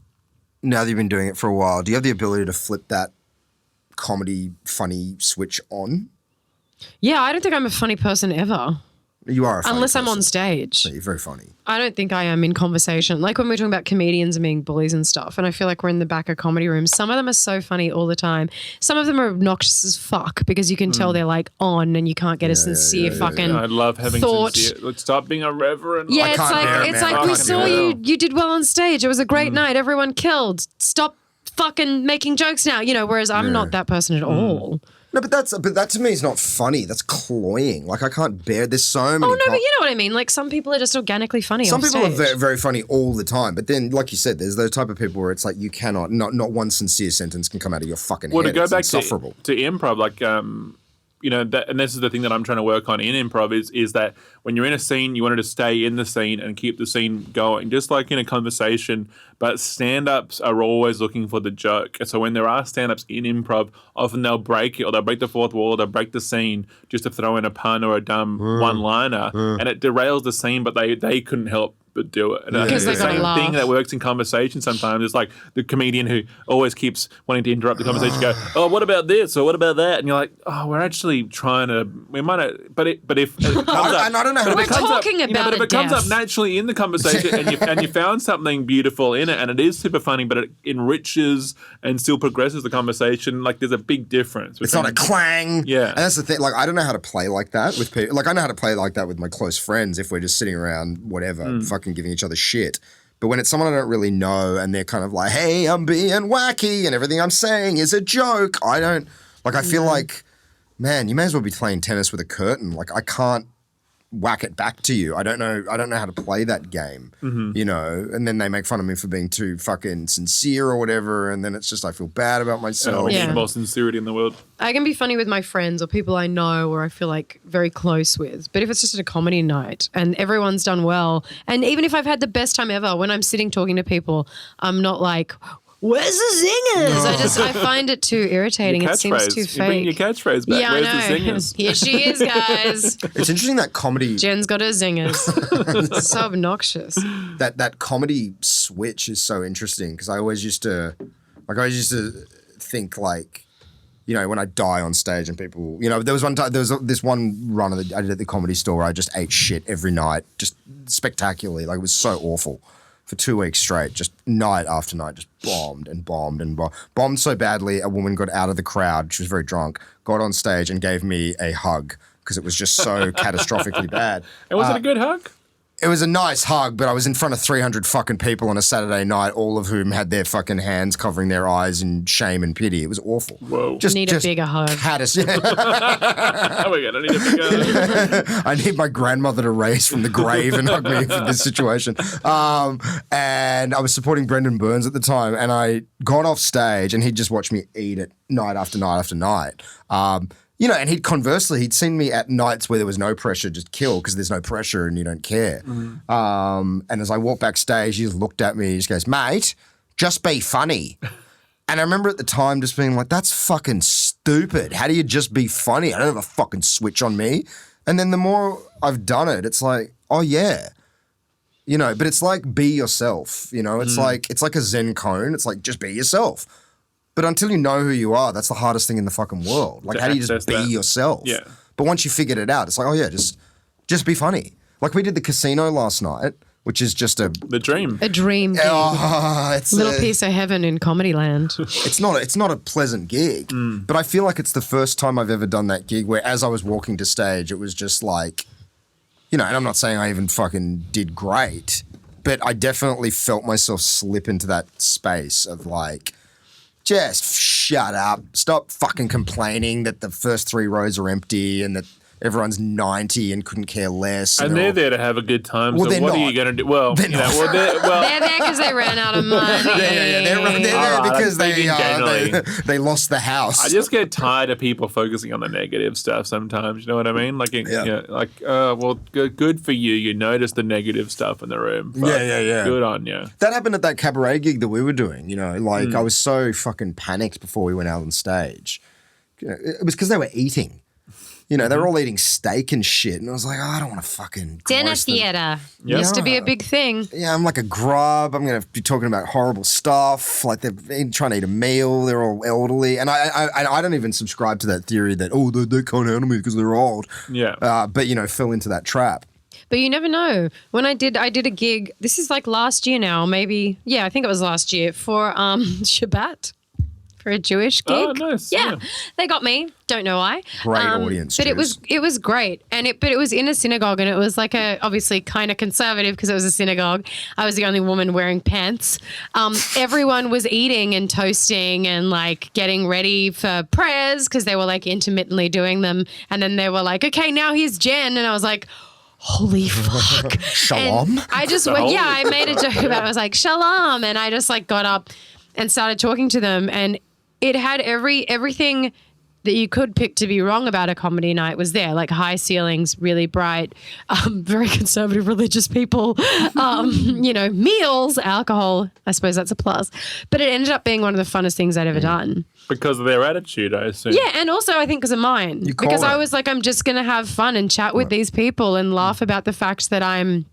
now that you've been doing it for a while, do you have the ability to flip that comedy funny switch on? Yeah, I don't think I'm a funny person ever. You are a funny unless person. I'm on stage. But you're very funny. I don't think I am in conversation. Like when we're talking about comedians and being bullies and stuff, and I feel like we're in the back of comedy rooms. Some of them are so funny all the time. Some of them are obnoxious as fuck because you can tell they're like on and you can't get a sincere fucking I love having thought. sincere. Let's stop being a reverend. Yeah, I it's like we saw you. You did well on stage. It was a great night. Everyone killed. Stop fucking making jokes now. Whereas I'm not that person at all. No, but that to me is not funny. That's cloying. Like I can't bear. There's so many. Oh no, but you know what I mean. Like some people are just organically funny. Some people stage. are very, very funny all the time, but then, like you said, there's those type of people where it's like you cannot. Not one sincere sentence can come out of your fucking head. Well, to go it's back insufferable. to improv, like and this is the thing that I'm trying to work on in improv is that when you're in a scene, you wanted to stay in the scene and keep the scene going, just like in a conversation. But stand-ups are always looking for the joke. And so when there are stand-ups in improv, often they'll break it or they'll break the fourth wall or they'll break the scene just to throw in a pun or a dumb one-liner. And it derails the scene, but they couldn't help but do it. And I think it's the same thing that works in conversation sometimes. It's like the comedian who always keeps wanting to interrupt the conversation, go, oh, what about this? Or what about that? And you're like, oh, we're actually trying to, we might have, but if it comes up. I don't know how we're talking about but if it comes up naturally in the conversation and you found something beautiful in it and it is super funny, but it enriches and still progresses the conversation, like there's a big difference. It's not a clang. Yeah. And that's the thing. Like, I don't know how to play like that with people. Like, I know how to play like that with my close friends if we're just sitting around, whatever, fucking giving each other shit. But when it's someone I don't really know and they're kind of like, hey, I'm being wacky and everything I'm saying is a joke, I feel like, man, you may as well be playing tennis with a curtain. Like, I can't whack it back to you. I don't know how to play that game, you know, and then they make fun of me for being too fucking sincere or whatever, and then it's just I feel bad about myself. We need the most sincerity in the world. I can be funny with my friends or people I know or I feel like very close with, but if it's just at a comedy night and everyone's done well, and even if I've had the best time ever, when I'm sitting talking to people, I'm not like, where's the zingers? I find it too irritating. It seems too fake. You bring your catchphrase back. Yeah, Where's I know. the zingers? Here she is, guys. It's interesting that comedy. Jen's got her zingers. It's so obnoxious. That comedy switch is so interesting because I always used to think like, you know, when I die on stage and people, you know, there was this one run I did at the Comedy Store where I just ate shit every night, just spectacularly. Like, it was so awful. For 2 weeks straight, just night after night, just bombed and bombed and bombed. Bombed so badly, a woman got out of the crowd. She was very drunk, got on stage and gave me a hug because it was just so catastrophically bad. And was it a good hug? It was a nice hug, but I was in front of 300 fucking people on a Saturday night, all of whom had their fucking hands covering their eyes in shame and pity. It was awful. Whoa. Need a bigger hug. Oh my God, I need a bigger hug. I need my grandmother to raise from the grave and hug me for this situation. And I was supporting Brendan Burns at the time, and I got off stage, and he'd just watch me eat it night after night after night. You know, and he'd seen me at nights where there was no pressure, just kill because there's no pressure and you don't care. And as I walked backstage, he just looked at me, he just goes, mate, just be funny. And I remember at the time just being like, that's fucking stupid. How do you just be funny? I don't have a fucking switch on me. And then the more I've done it, it's like, oh yeah. You know, but it's like be yourself, you know? It's like a Zen cone. It's like just be yourself. But until you know who you are, that's the hardest thing in the fucking world. Like, how do you just be yourself? Yeah. But once you figured it out, it's like, oh yeah, just be funny. Like, we did the casino last night, which is just the dream. A dream gig. It's Little piece of heaven in comedy land. It's not a pleasant gig, but I feel like it's the first time I've ever done that gig where as I was walking to stage, it was just like, you know, and I'm not saying I even fucking did great, but I definitely felt myself slip into that space of like, just shut up. Stop fucking complaining that the first 3 rows are empty and that everyone's 90 and couldn't care less. And they're there to have a good time. Well, so what are you going to do? Well, they're not. They're there because they ran out of money. Yeah. They're there because they lost the house. I just get tired of people focusing on the negative stuff sometimes. You know what I mean? Like, well, good for you. You noticed the negative stuff in the room. Yeah. Good on you. That happened at that cabaret gig that we were doing. You know, like I was so fucking panicked before we went out on stage. You know, it was because they were eating. You know, they were all eating steak and shit. And I was like, oh, I don't want to fucking dinner theatre. Used to be a big thing. Yeah, I'm like a grub. I'm going to be talking about horrible stuff. Like they're trying to eat a meal. They're all elderly. And I don't even subscribe to that theory that, oh, they can't handle me because they're old. Yeah. But, you know, fell into that trap. But you never know. When I did a gig, this is like last year now, maybe. Yeah, I think it was last year for Shabbat. For a Jewish gig. Oh, nice. Yeah. They got me. Don't know why. Great audience. But it was great. And it was in a synagogue and it was like obviously kind of conservative because it was a synagogue. I was the only woman wearing pants. Everyone was eating and toasting and like getting ready for prayers because they were like intermittently doing them. And then they were like, okay, now here's Jen. And I was like, holy fuck. Shalom. And I just I made a joke about it. I was like, shalom. And I just like got up and started talking to them, and it had everything that you could pick to be wrong about a comedy night was there, like high ceilings, really bright, very conservative religious people, you know, meals, alcohol. I suppose that's a plus. But it ended up being one of the funnest things I'd ever done. Because of their attitude, I assume. Yeah, and also I think because of mine. Because I was like, I'm just going to have fun and chat with these people and laugh about the fact that I'm,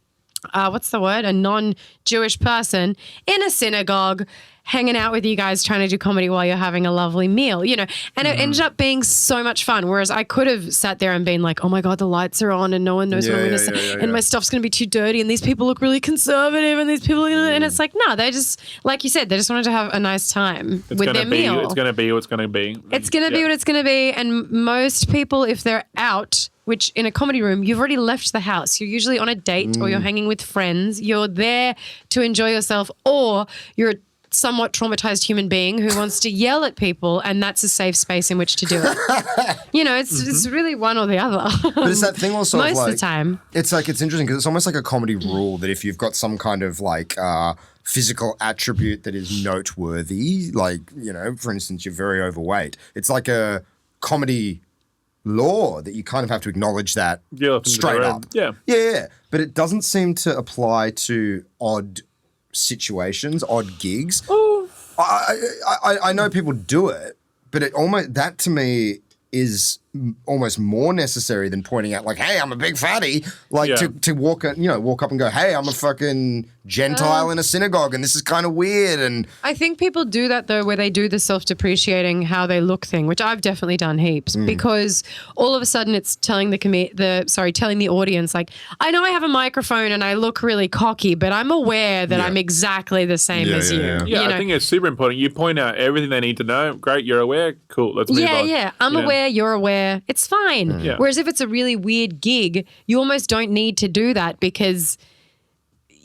what's the word? A non-Jewish person in a synagogue hanging out with you guys trying to do comedy while you're having a lovely meal, you know. And it ended up being so much fun, whereas I could have sat there and been like, oh my God, the lights are on and no one knows what I'm going to say. And my stuff's going to be too dirty and these people look really conservative and these people, and it's like, no, they just, like you said, they just wanted to have a nice time with their meal. It's going to be what's going to be. It's going to be what it's going to be. And most people, if they're out, which in a comedy room, you've already left the house. You're usually on a date or you're hanging with friends. You're there to enjoy yourself, or you're a somewhat traumatized human being who wants to yell at people, and that's a safe space in which to do it. It's really one or the other. But it's that thing also Most of like, of the time. It's like, it's interesting because it's almost like a comedy rule that if you've got some kind of like physical attribute that is noteworthy, like, for instance, you're very overweight, it's like a comedy law that you kind of have to acknowledge that straight up. Yeah. But it doesn't seem to apply to odd situations, odd gigs. Oh. I know people do it, but that to me is almost more necessary than pointing out like, hey, I'm a big fatty. Like to walk up and go, hey, I'm a fucking Gentile in a synagogue and this is kind of weird. And I think people do that though, where they do the self-depreciating how they look thing, which I've definitely done heaps, because all of a sudden it's telling telling the audience like, I know I have a microphone and I look really cocky, but I'm aware that I'm exactly the same as you. Yeah, I think it's super important. You point out everything they need to know. Great, you're aware. Cool, let's move on. Yeah, I'm aware, you're aware. It's fine. Yeah. Whereas if it's a really weird gig, you almost don't need to do that because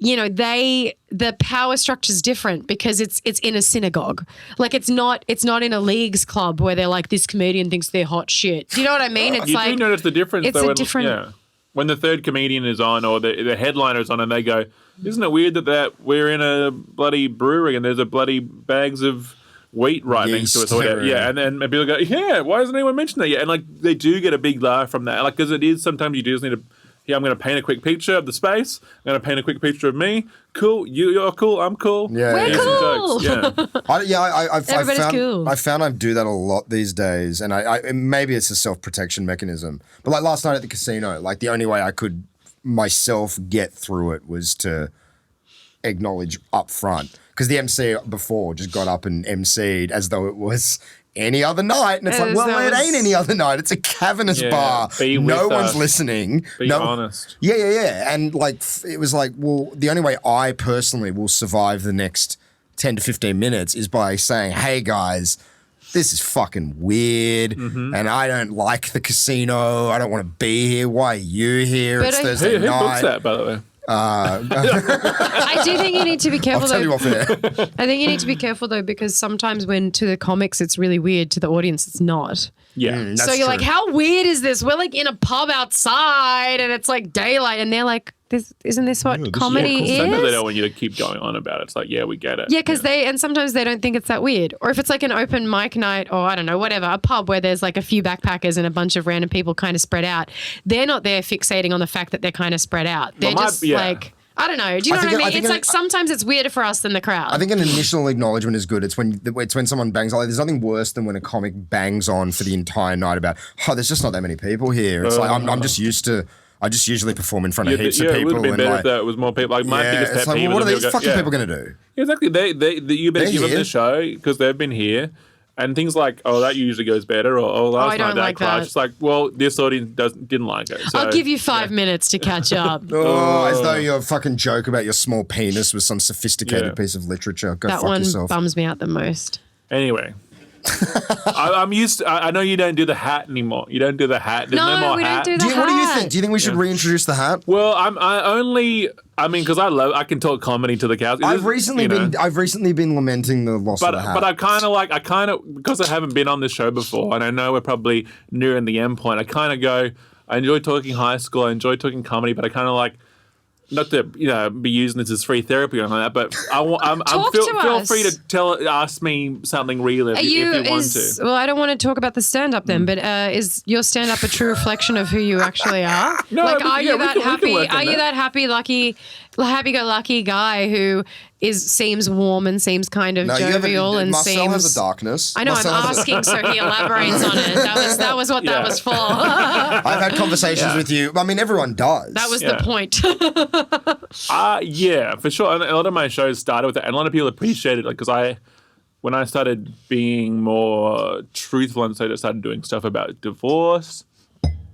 the power structure is different because it's in a synagogue. Like it's not in a leagues club where they're like, this comedian thinks they're hot shit. Do you know what I mean? It's you do notice the difference it's though. A different. When the third comedian is on or the headliner is on and they go, isn't it weird that we're in a bloody brewery and there's a bloody bags of wheat right next to us or whatever. Yeah, and then people go, yeah, why hasn't anyone mentioned that yet? And like they do get a big laugh from that. Like because it is sometimes you just need to. Yeah, I'm going to paint a quick picture of the space. I'm going to paint a quick picture of me. Cool, you're cool. I'm cool. Yeah, we're cool. Yeah, cool. I found I do that a lot these days, and I maybe it's a self-protection mechanism. But like last night at the casino, like the only way I could myself get through it was to acknowledge up front because the MC before just got up and MC'd as though it was any other night, and it's like, well, it ain't any other night. It's a cavernous bar. No one's listening. Be honest. Yeah. And like, it was like, well, the only way I personally will survive the next 10 to 15 minutes is by saying, hey guys, this is fucking weird, and I don't like the casino. I don't want to be here. Why are you here? It's Thursday night. Who books that, by the way? I do think you need to be careful. I'll tell you off air. I think you need to be careful though, because sometimes when to the comics it's really weird, to the audience it's not. Yeah. So you're like, how weird is this? We're like in a pub outside and it's like daylight, and they're like, isn't this what comedy is? Sometimes they don't want you to keep going on about it. It's like, yeah, we get it. Yeah, because and sometimes they don't think it's that weird. Or if it's like an open mic night or I don't know, whatever, a pub where there's like a few backpackers and a bunch of random people kind of spread out, they're not there fixating on the fact that they're kind of spread out. They're like, I don't know. Do you know what I mean? It's like sometimes it's weirder for us than the crowd. I think an initial acknowledgement is good. It's when someone bangs. Like, there's nothing worse than when a comic bangs on for the entire night about, there's just not that many people here. It's like I'm just used to. I just usually perform in front of heaps of people. It would have been better if there was more people. Like my biggest pet peeve. What are these fucking people going to do? Yeah, exactly. You better give them the show because they've been here. And things like, that usually goes better, or last night that crashed. It's like, well, this audience didn't like it. So, I'll give you 5 minutes to catch up. As though your fucking joke about your small penis was some sophisticated piece of literature. Go fuck yourself. That one bums me out the most. Anyway. I'm used to, I know you don't do the hat anymore. You don't do the hat. There's no more we hat. don't do the hat. What do you think? Do you think we should reintroduce the hat? Well, because I can talk comedy to the cows. I've recently been lamenting the loss of the hat. But because I haven't been on this show before, and I know we're probably nearing the end point, I enjoy talking high school, I enjoy talking comedy, but I kind of like, not to be using this as free therapy or anything like that, but feel free to ask me something real if you want to. Well, I don't want to talk about the stand-up then, but is your stand-up a true reflection of who you actually are? No, like, are you that happy? Are you that happy-go-lucky guy who seems warm and seems kind of jovial and Marcel has a darkness. I know. I'm asking, so he elaborates on it. That was what that was for. I've had conversations with you. I mean, everyone does. That was the point. Yeah, for sure. And a lot of my shows started with that, and a lot of people appreciated it because when I started being more truthful and so I started doing stuff about divorce.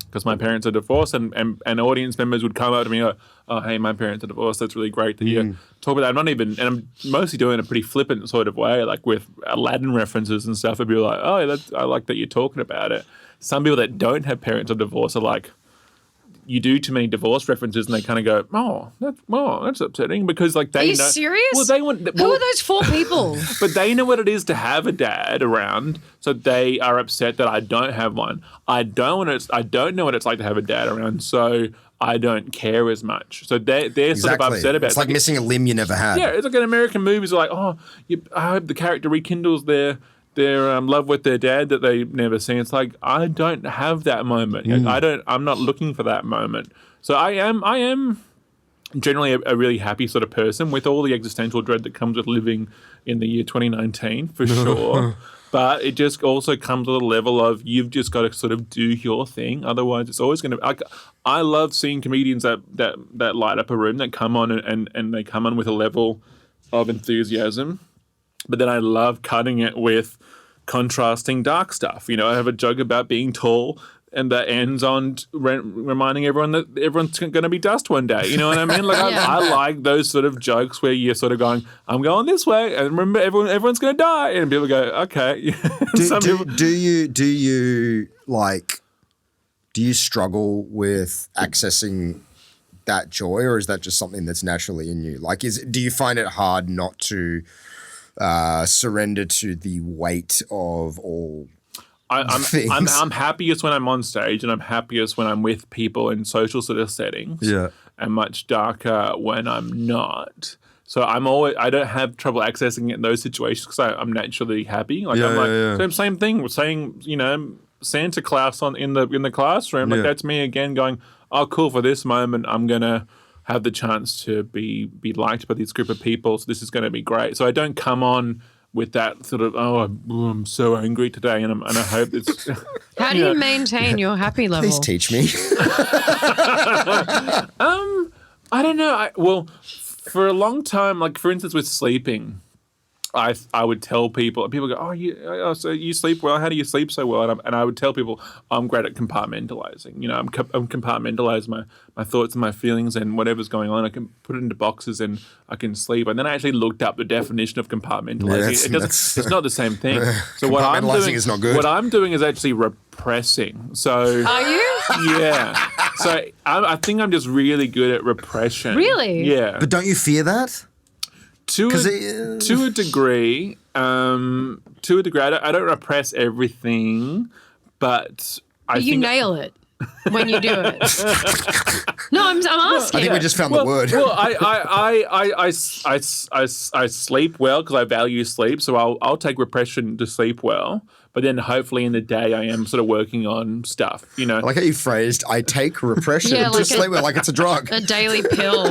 Because my parents are divorced, and audience members would come up to me and go, oh, hey, my parents are divorced. That's really great to hear. Talk about that. I'm mostly doing it in a pretty flippant sort of way, like with Aladdin references and stuff. I'd be like, I like that you're talking about it. Some people that don't have parents or divorce are like, you do too many divorce references and they kind of go, that's upsetting because like they Are you know. serious? Well, they want. Who are those 4 people? But they know what it is to have a dad around, so they are upset that I don't have one. I don't know what it's like to have a dad around, so I don't care as much. So they're sort of upset about it. It's like missing a limb you never had. Yeah, it's like in American movies are like, I hope the character rekindles their love with their dad that they've never seen. It's like I don't have that moment. I'm not looking for that moment. So I am generally a really happy sort of person with all the existential dread that comes with living in the year 2019 for sure. But it just also comes with a level of you've just got to sort of do your thing. Otherwise, it's always going to. I love seeing comedians that light up a room, that come on and they come on with a level of enthusiasm. But then I love cutting it with contrasting dark stuff. I have a joke about being tall and that ends on reminding everyone that everyone's going to be dust one day. You know what I mean? Like I like those sort of jokes where you're sort of going, I'm going this way, and remember everyone's going to die, and people go, okay. Do you struggle with accessing that joy, or is that just something that's naturally in you? Like, do you find it hard not to surrender to the weight of all? I'm happiest when I'm on stage, and I'm happiest when I'm with people in social sort of settings. Yeah, and much darker when I'm not. So I don't have trouble accessing it in those situations because I'm naturally happy. Same thing. We're saying, Santa Claus in the classroom. Like that's me again going, oh, cool. For this moment, I'm gonna have the chance to be liked by this group of people. So this is going to be great. So I don't come on with that sort of, I'm so angry today, and I hope it's. How do you maintain your happy level? Please teach me. I don't know. For a long time, like for instance with sleeping, I would tell people go, so you sleep well? How do you sleep so well? And I would tell people I'm great at compartmentalizing. I'm compartmentalize my thoughts and my feelings and whatever's going on. I can put it into boxes and I can sleep. And then I actually looked up the definition of compartmentalizing. It's not the same thing. So what I'm doing is not good. What I'm doing is actually repressing. So are you? Yeah. So I think I'm just really good at repression. Really? Yeah. But don't you fear that? To a degree, I don't repress everything, but you nail it when you do it. No, I'm asking. I think we just found the word. Well, I sleep well because I value sleep, so I'll take repression to sleep well. But then hopefully in the day I am sort of working on stuff, I like how you phrased, I take repression to sleep well, like it's a drug. A daily pill.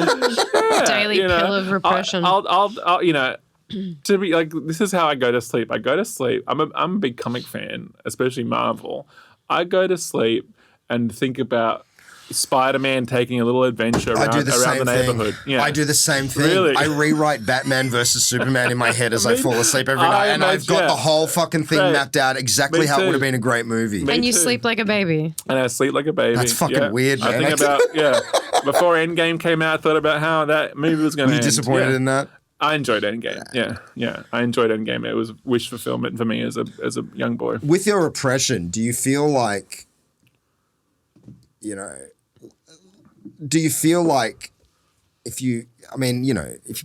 Pill of repression. I'll to be like, this is how I go to sleep. I'm a big comic fan, especially Marvel. I go to sleep and think about Spider-Man taking a little adventure around the neighborhood. Yeah. I do the same thing. Really? I rewrite Batman versus Superman in my head as I fall asleep every night, and I've got the whole fucking thing mapped out exactly how it would have been a great movie. And you sleep like a baby. And I sleep like a baby. That's fucking weird, man. I think about before Endgame came out, I thought about how that movie was going to end. Were you disappointed in that? I enjoyed Endgame. Yeah. I enjoyed Endgame. It was wish fulfillment for me as a young boy. With your repression, do you feel like, do you feel like if you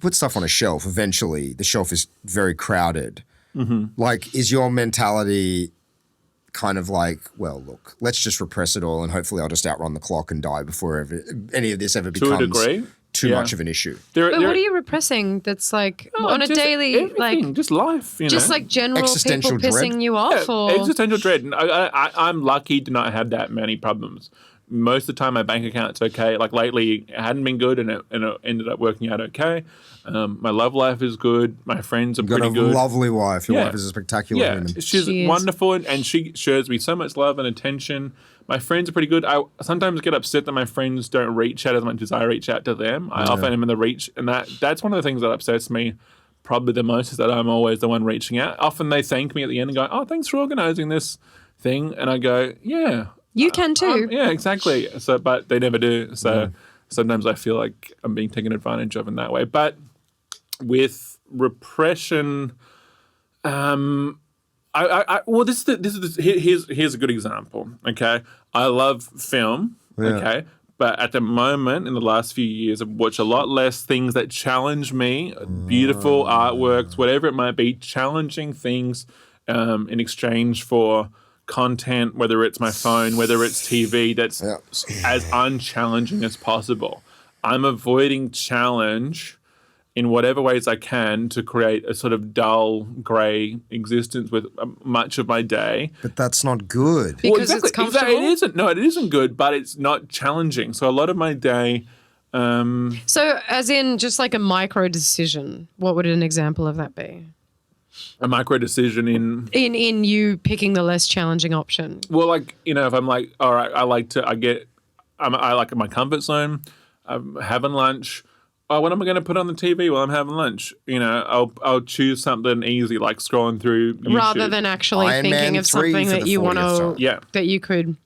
put stuff on a shelf, eventually the shelf is very crowded. Mm-hmm. Like, is your mentality kind of like, well, look, let's just repress it all and hopefully I'll just outrun the clock and die before any of this ever becomes to a degree? Too much of an issue? But what are you repressing that's like on a daily, like just life, just like general people pissing you off? Or? Existential dread. I'm lucky to not have that many problems. Most of the time, my bank account's okay. Like lately, it hadn't been good, and it ended up working out okay. My love life is good. My friends are pretty good. You've got a lovely wife. Your wife is a spectacular woman. She's wonderful, and she shows me so much love and attention. My friends are pretty good. I sometimes get upset that my friends don't reach out as much as I reach out to them. I often am in the reach, and that's one of the things that upsets me probably the most, is that I'm always the one reaching out. Often they thank me at the end and go, "Oh, thanks for organising this thing," and I go, "Yeah." You can too. Yeah, exactly. So, but they never do. So sometimes I feel like I'm being taken advantage of in that way. But with repression, here's a good example. Okay, I love film. Okay, But at the moment, in the last few years, I've watched a lot less things that challenge me, beautiful artworks, whatever it might be, challenging things in exchange for content, whether it's my phone, whether it's TV, that's as unchallenging as possible. I'm avoiding challenge in whatever ways I can to create a sort of dull, grey existence with much of my day. But that's not good. Because it's comfortable? Exactly. It isn't. No, it isn't good, but it's not challenging. So a lot of my day... So as in just like a micro decision, what would an example of that be? A micro decision in you picking the less challenging option. Well, like, you know, if I'm like, all right, I like my comfort zone. I'm having lunch. Oh, what am I going to put on the TV while I'm having lunch? You know, I'll choose something easy, like scrolling through YouTube. Rather than actually Iron thinking Man of 3 something for that the you want 40th to, time. that you could.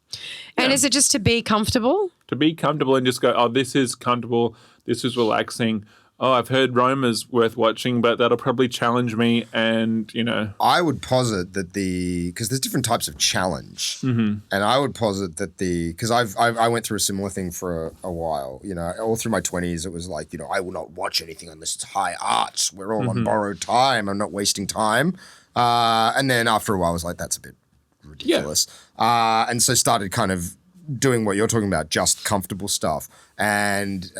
And is it just to be comfortable? To be comfortable and just go, oh, this is comfortable. This is relaxing. Oh, I've heard Roma's worth watching, but that'll probably challenge me. And, you know. I would posit that because there's different types of challenge. Mm-hmm. And I would posit that because I went through a similar thing for a while, you know, all through my 20s, it was like, you know, I will not watch anything unless it's high art. We're all on borrowed time. I'm not wasting time. And then after a while, I was like, that's a bit ridiculous. Yeah. And so started kind of doing what you're talking about, just comfortable stuff. And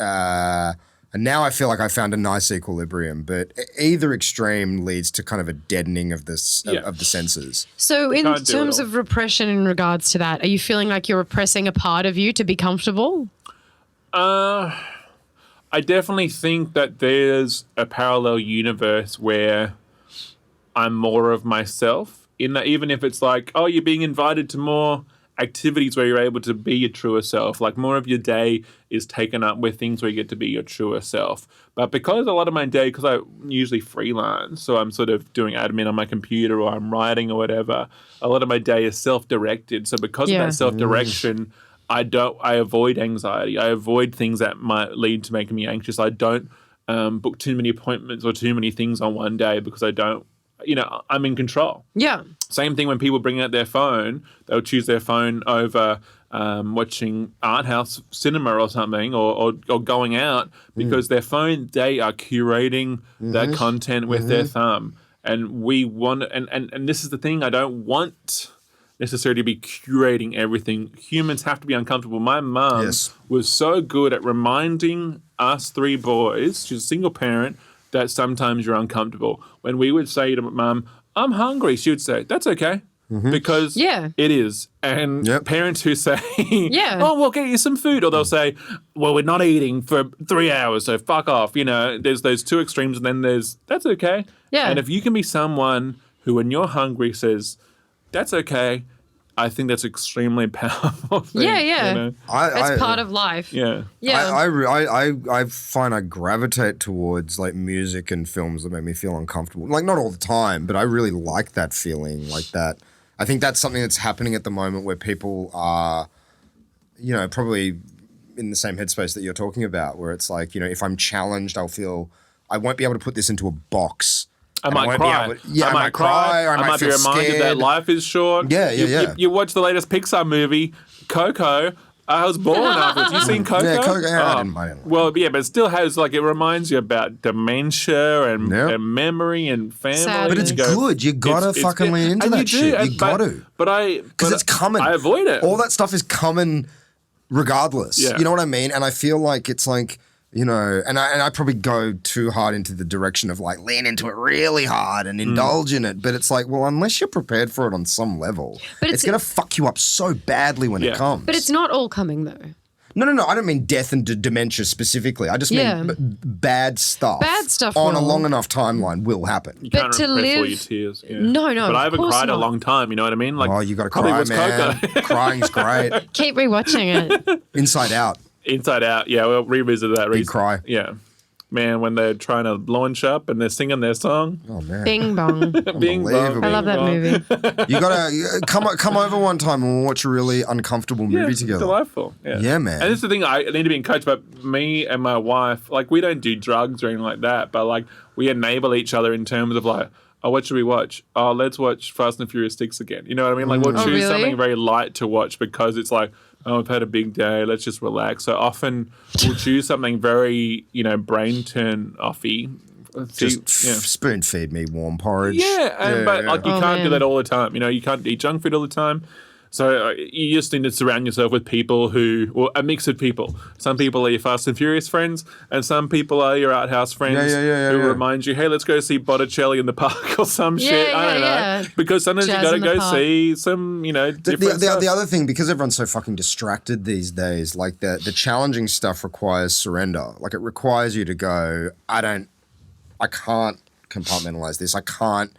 now I feel like I found a nice equilibrium, but either extreme leads to kind of a deadening of the senses. So in terms of repression in regards to that, are you feeling like you're repressing a part of you to be comfortable? I definitely think that there's a parallel universe where I'm more of myself, in that even if it's like, oh, you're being invited to more activities where you're able to be your truer self, like more of your day is taken up with things where you get to be your truer self. But because a lot of my day, because I usually freelance, so I'm sort of doing admin on my computer or I'm writing or whatever, a lot of my day is self-directed. So because of that self-direction, I avoid anxiety. I avoid things that might lead to making me anxious. I don't book too many appointments or too many things on one day because I don't, you know, I'm in control. Yeah. Same thing when people bring out their phone, they'll choose their phone over watching art house cinema or something or going out because their phone, they are curating that content with their thumb. And we want, and this is the thing, I don't want necessarily to be curating everything. Humans have to be uncomfortable. My mum was so good at reminding us three boys, she's a single parent, that sometimes you're uncomfortable. When we would say to Mum, I'm hungry, she would say, that's okay. Because it is. And parents who say, oh, we'll get you some food. Or they'll say, well, we're not eating for 3 hours, so fuck off. You know, there's those two extremes and then there's, that's okay. Yeah. And if you can be someone who, when you're hungry, says, that's okay, I think that's extremely powerful thing. Yeah. You know? It's part of life. Yeah. I find I gravitate towards like music and films that make me feel uncomfortable. Like not all the time, but I really like that feeling, like that. I think that's something that's happening at the moment where people are, you know, probably in the same headspace that you're talking about, where it's like, you know, if I'm challenged, I'll feel I won't be able to put this into a box. I might cry. I might cry. I might be reminded that life is short. You watch the latest Pixar movie, Coco. I was born afterwards. You seen Coco? Yeah, Coco. I didn't. Well, yeah, but it still has, like, it reminds you about dementia and memory and family. But it's good. You gotta fucking lean into that shit. You got to. Because it's coming. I avoid it. All that stuff is coming regardless. Yeah. You know what I mean? And I feel like it's like, you know, and I probably go too hard into the direction of like lean into it really hard and indulge in it. But it's like, well, unless you're prepared for it on some level, it's going to fuck you up so badly when it comes. But it's not all coming though. No. I don't mean death and dementia specifically. I just mean bad stuff. Bad stuff on a long enough timeline will happen. You can't repress all your tears. Yeah. No. But I haven't cried a long time. You know what I mean? Like, oh, you got to cry, man. Crying's great. Keep rewatching it. Inside Out. Inside Out, yeah, we'll revisit that. Big cry. Yeah. Man, when they're trying to launch up and they're singing their song. Oh, man. Bing bong. Bing bong. I love that movie. You got to come over one time and we'll watch a really uncomfortable movie together. Delightful. Yeah, man. And this is the thing, I need to be encouraged, but me and my wife, like, we don't do drugs or anything like that, but, like, we enable each other in terms of, like, oh, what should we watch? Oh, let's watch Fast and Furious 6 again. You know what I mean? Like, we'll choose something very light to watch because it's like, oh, I've had a big day, let's just relax. So often we'll choose something very, brain turn offy. Just spoon feed me warm porridge. But like you can't do man. that all the time. You can't eat junk food all the time. So you just need to surround yourself with people or a mix of people. Some people are your Fast and Furious friends, and some people are your art house friends who remind you, hey, let's go see Botticelli in the park or some shit. I don't know. Because sometimes Jazz you got to in the go park. see some, different stuff. The other thing, because everyone's so fucking distracted these days, like the challenging stuff requires surrender. Like it requires you to go, I can't compartmentalize this. I can't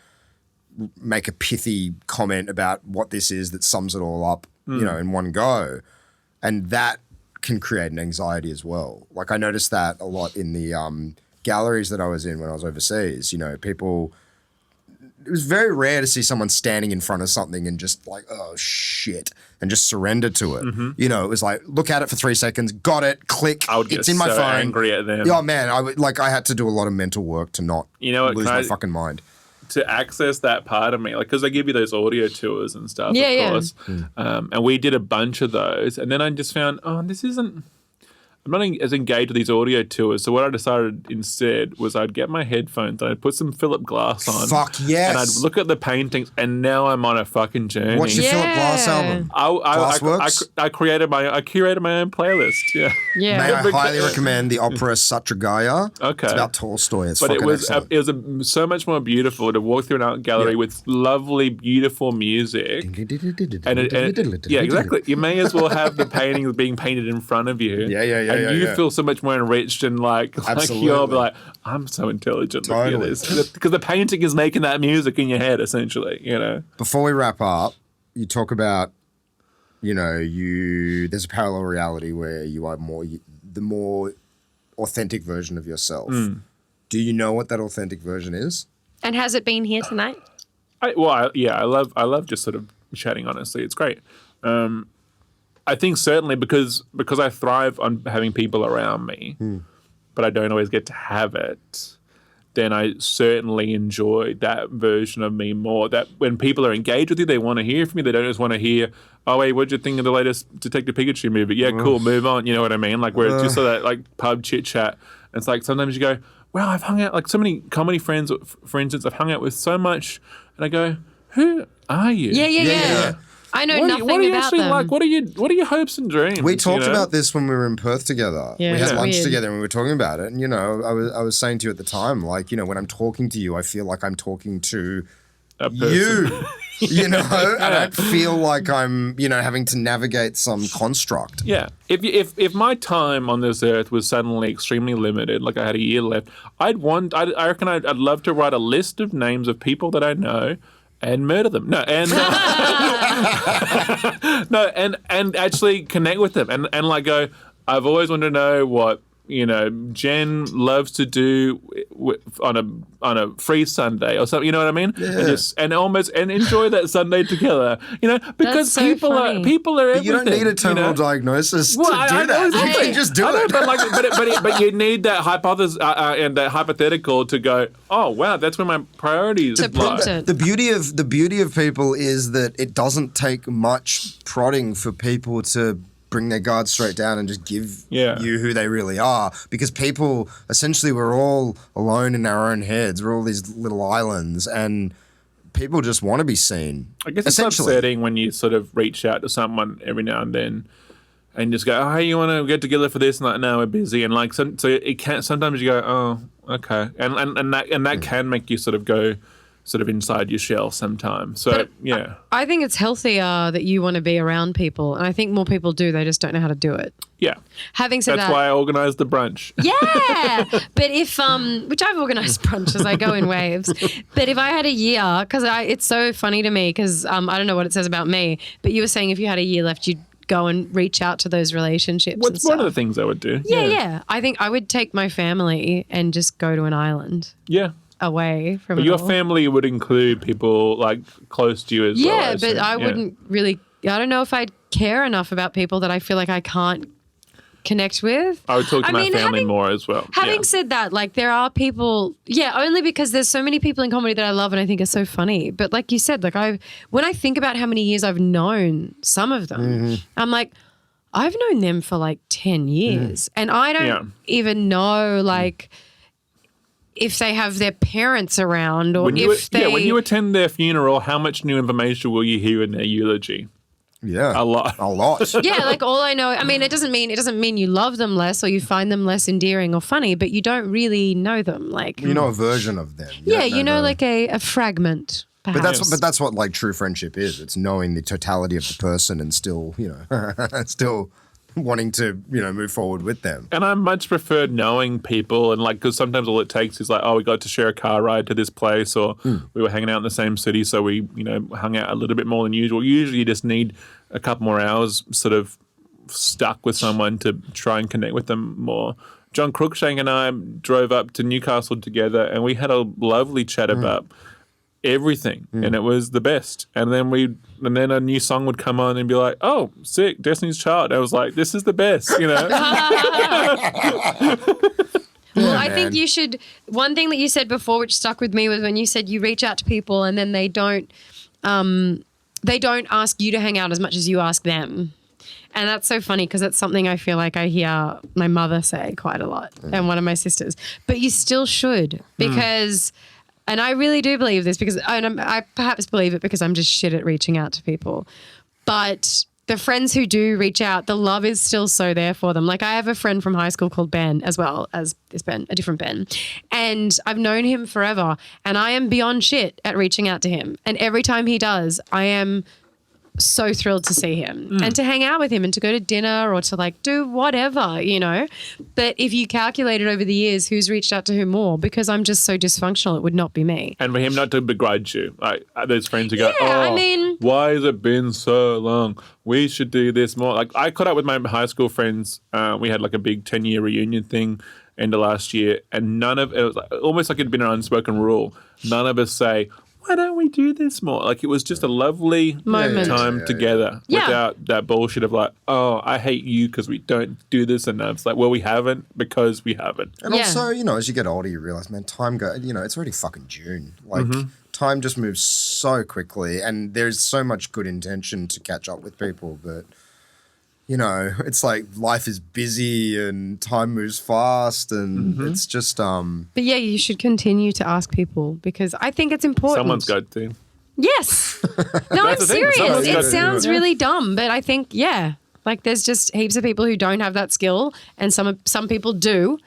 make a pithy comment about what this is that sums it all up, in one go. And that can create an anxiety as well. Like I noticed that a lot in the galleries that I was in when I was overseas. People, it was very rare to see someone standing in front of something and just like, oh shit, and just surrender to it. Mm-hmm. It was like, look at it for 3 seconds, got it, click, I would get it's in my so phone. angry at them. Oh man, I had to do a lot of mental work to not lose my fucking mind. To access that part of me, like, because they give you those audio tours and stuff, of course. And we did a bunch of those. And then I just found, I'm not as engaged with these audio tours. So what I decided instead was I'd get my headphones and I'd put some Philip Glass on. Fuck yes. And I'd look at the paintings, and now I'm on a fucking journey. What's your Philip Glass album? I curated my own playlist. Yeah. Yeah. May I highly recommend the opera Satragaya. Okay. It's about Tolstoy. It's But fucking it was excellent. so much more beautiful to walk through an art gallery with lovely, beautiful music. Yeah, exactly. You may as well have the paintings being painted in front of you. And you feel so much more enriched and like you're like, I'm so intelligent looking at this. Because the painting is making that music in your head, essentially, Before we wrap up, you talk about, there's a parallel reality where you are the more authentic version of yourself. Do you know what that authentic version is? And has it been here tonight? I love just sort of chatting, honestly. It's great. I think certainly because I thrive on having people around me, but I don't always get to have it, then I certainly enjoy that version of me more. That when people are engaged with you, they want to hear from you. They don't just want to hear, oh, hey, what'd you think of the latest Detective Pikachu movie? Yeah, cool, move on. You know what I mean? Like, where it's just that like pub chit-chat. And it's like sometimes you go, wow, I've hung out, like so many comedy friends, for instance, I've hung out with so much. And I go, who are you? Yeah. I know nothing what are you about actually them. like? What are your hopes and dreams? We talked about this when we were in Perth together. Yeah, we had lunch weird. together and we were talking about it. And, I was saying to you at the time, like, when I'm talking to you, I feel like I'm talking to A person. you, and I feel like I'm, having to navigate some construct. Yeah. If my time on this earth was suddenly extremely limited, like I had a year left, I reckon I'd love to write a list of names of people that I know and murder them. No, and and actually connect with them and like go, I've always wanted to know what Jen loves to do on a free Sunday or something. You know what I mean? Yeah. And enjoy that Sunday together. Because That's so people funny. are everything. You don't need a terminal diagnosis to do I that. know, You can just do it. But you need that hypothesis and that hypothetical to go, oh wow, that's where my priorities To lie. prompt it. The beauty of people is that it doesn't take much prodding for people to bring their guard straight down and just give you who they really are. Because people, essentially, we're all alone in our own heads. We're all these little islands, and people just want to be seen. I guess it's upsetting when you sort of reach out to someone every now and then and just go, oh, hey, you want to get together for this? And like, no, we're busy. And like, so it can't. Sometimes you go, oh, okay, and that can make you sort of go sort of inside your shell sometimes. So yeah, I think it's healthier that you want to be around people, and I think more people do. They just don't know how to do it. yeah. Having said That's that, why I organised the brunch. yeah, but if which I've organised brunches, I go in waves. But if I had a year, because it's so funny to me, because I don't know what it says about me, but you were saying if you had a year left, you'd go and reach out to those relationships. What's one of the things I would do? Yeah. I think I would take my family and just go to an island. Yeah. Away from But it your all. family would include people like close to you as well. Yeah, but assume. I wouldn't really. I don't know if I'd care enough about people that I feel like I can't connect with. I would talk to my family more as well. Having said that, like there are people, only because there's so many people in comedy that I love and I think are so funny. But like you said, like when I think about how many years I've known some of them, I'm like, I've known them for like 10 years and I don't even know like if they have their parents around or when you attend their funeral, how much new information will you hear in their eulogy? Yeah. A lot. Yeah, like all I know, I mean, it doesn't mean you love them less or you find them less endearing or funny, but you don't really know them. Like you know a version of them. You know like a fragment. Perhaps. But that's what like true friendship is. It's knowing the totality of the person and still, still wanting to, move forward with them. And I much prefer knowing people and like, because sometimes all it takes is like, oh, we got to share a car ride to this place or we were hanging out in the same city. So we, hung out a little bit more than usual. Usually you just need a couple more hours sort of stuck with someone to try and connect with them more. John Cruikshank and I drove up to Newcastle together and we had a lovely chat about everything and it was the best. And then a new song would come on and be like, oh, sick, Destiny's Child. I was like, this is the best, Well, I think you should, one thing that you said before which stuck with me was when you said you reach out to people and then they don't ask you to hang out as much as you ask them. And that's so funny because that's something I feel like I hear my mother say quite a lot and one of my sisters. But you still should because and I really do believe this because I perhaps believe it because I'm just shit at reaching out to people. But the friends who do reach out, the love is still so there for them. Like I have a friend from high school called Ben as well as this Ben, a different Ben. And I've known him forever and I am beyond shit at reaching out to him. And every time he does, I am so thrilled to see him and to hang out with him and to go to dinner or to like do whatever, But if you calculated over the years who's reached out to who more, because I'm just so dysfunctional, it would not be me. And for him not to begrudge you. Like there's friends who go, why has it been so long? We should do this more. Like I caught up with my high school friends. We had like a big 10-year reunion thing end of last year and it was like, almost like it'd been an unspoken rule. None of us say, why don't we do this more? Like it was just a lovely time together without that bullshit of like, oh, I hate you because we don't do this enough. It's like, well, we haven't because we haven't. And also, as you get older, you realize, man, time goes, it's already fucking June. Like time just moves so quickly and there's so much good intention to catch up with people, but it's like life is busy and time moves fast and it's just But yeah, you should continue to ask people because I think it's important. Someone's got to. Yes. No, I'm serious. It sounds really dumb, but I think, like there's just heaps of people who don't have that skill and some people do.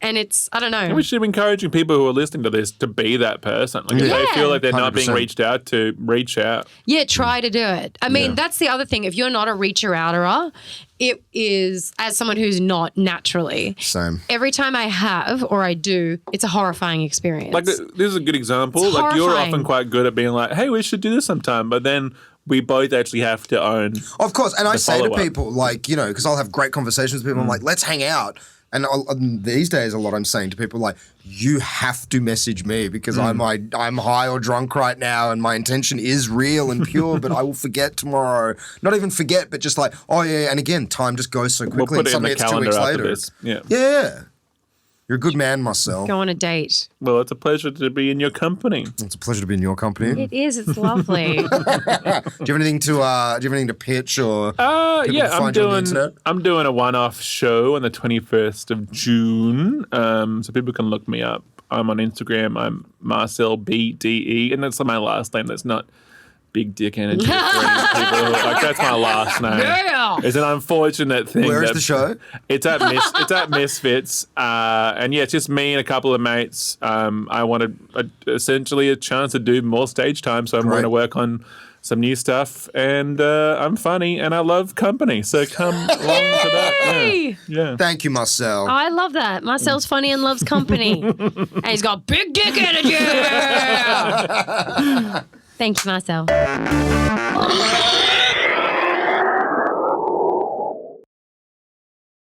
And it's, I don't know. And we should be encouraging people who are listening to this to be that person. Like if they feel like they're 100%. Not being reached out to, reach out. Yeah, try to do it. I mean, that's the other thing. If you're not a reacher-outerer, it is, as someone who's not naturally. Same. Every time I have or I do, it's a horrifying experience. Like this is a good example. It's like you're often quite good at being like, hey, we should do this sometime. But then we both actually have to own. Of course. And I say to people like, because I'll have great conversations with people. I'm like, let's hang out. And these days, a lot I'm saying to people like, you have to message me because I'm high or drunk right now and my intention is real and pure, but I will forget tomorrow. Not even forget, but just like, oh yeah. And again, time just goes so quickly. We'll put it in the it's calendar 2 weeks after later. this. Yeah. Yeah. You're a good man, Marcel. Go on a date. Well, it's a pleasure to be in your company. It's a pleasure to be in your company. It is. It's lovely. Do you have anything to pitch or? I'm doing a one-off show on the 21st of June, so people can look me up. I'm on Instagram. I'm Marcel BDE, and that's my last name. That's not big dick energy for any people. Like that's my last name. Yeah. It's an unfortunate thing. Where is the show? It's at Misfits, and it's just me and a couple of mates. I wanted essentially a chance to do more stage time, so I'm going to work on some new stuff, and I'm funny and I love company, so come along to that. Yeah. Thank you, Marcel. I love that. Marcel's funny and loves company, and he's got big dick energy. Thank you, Marcel.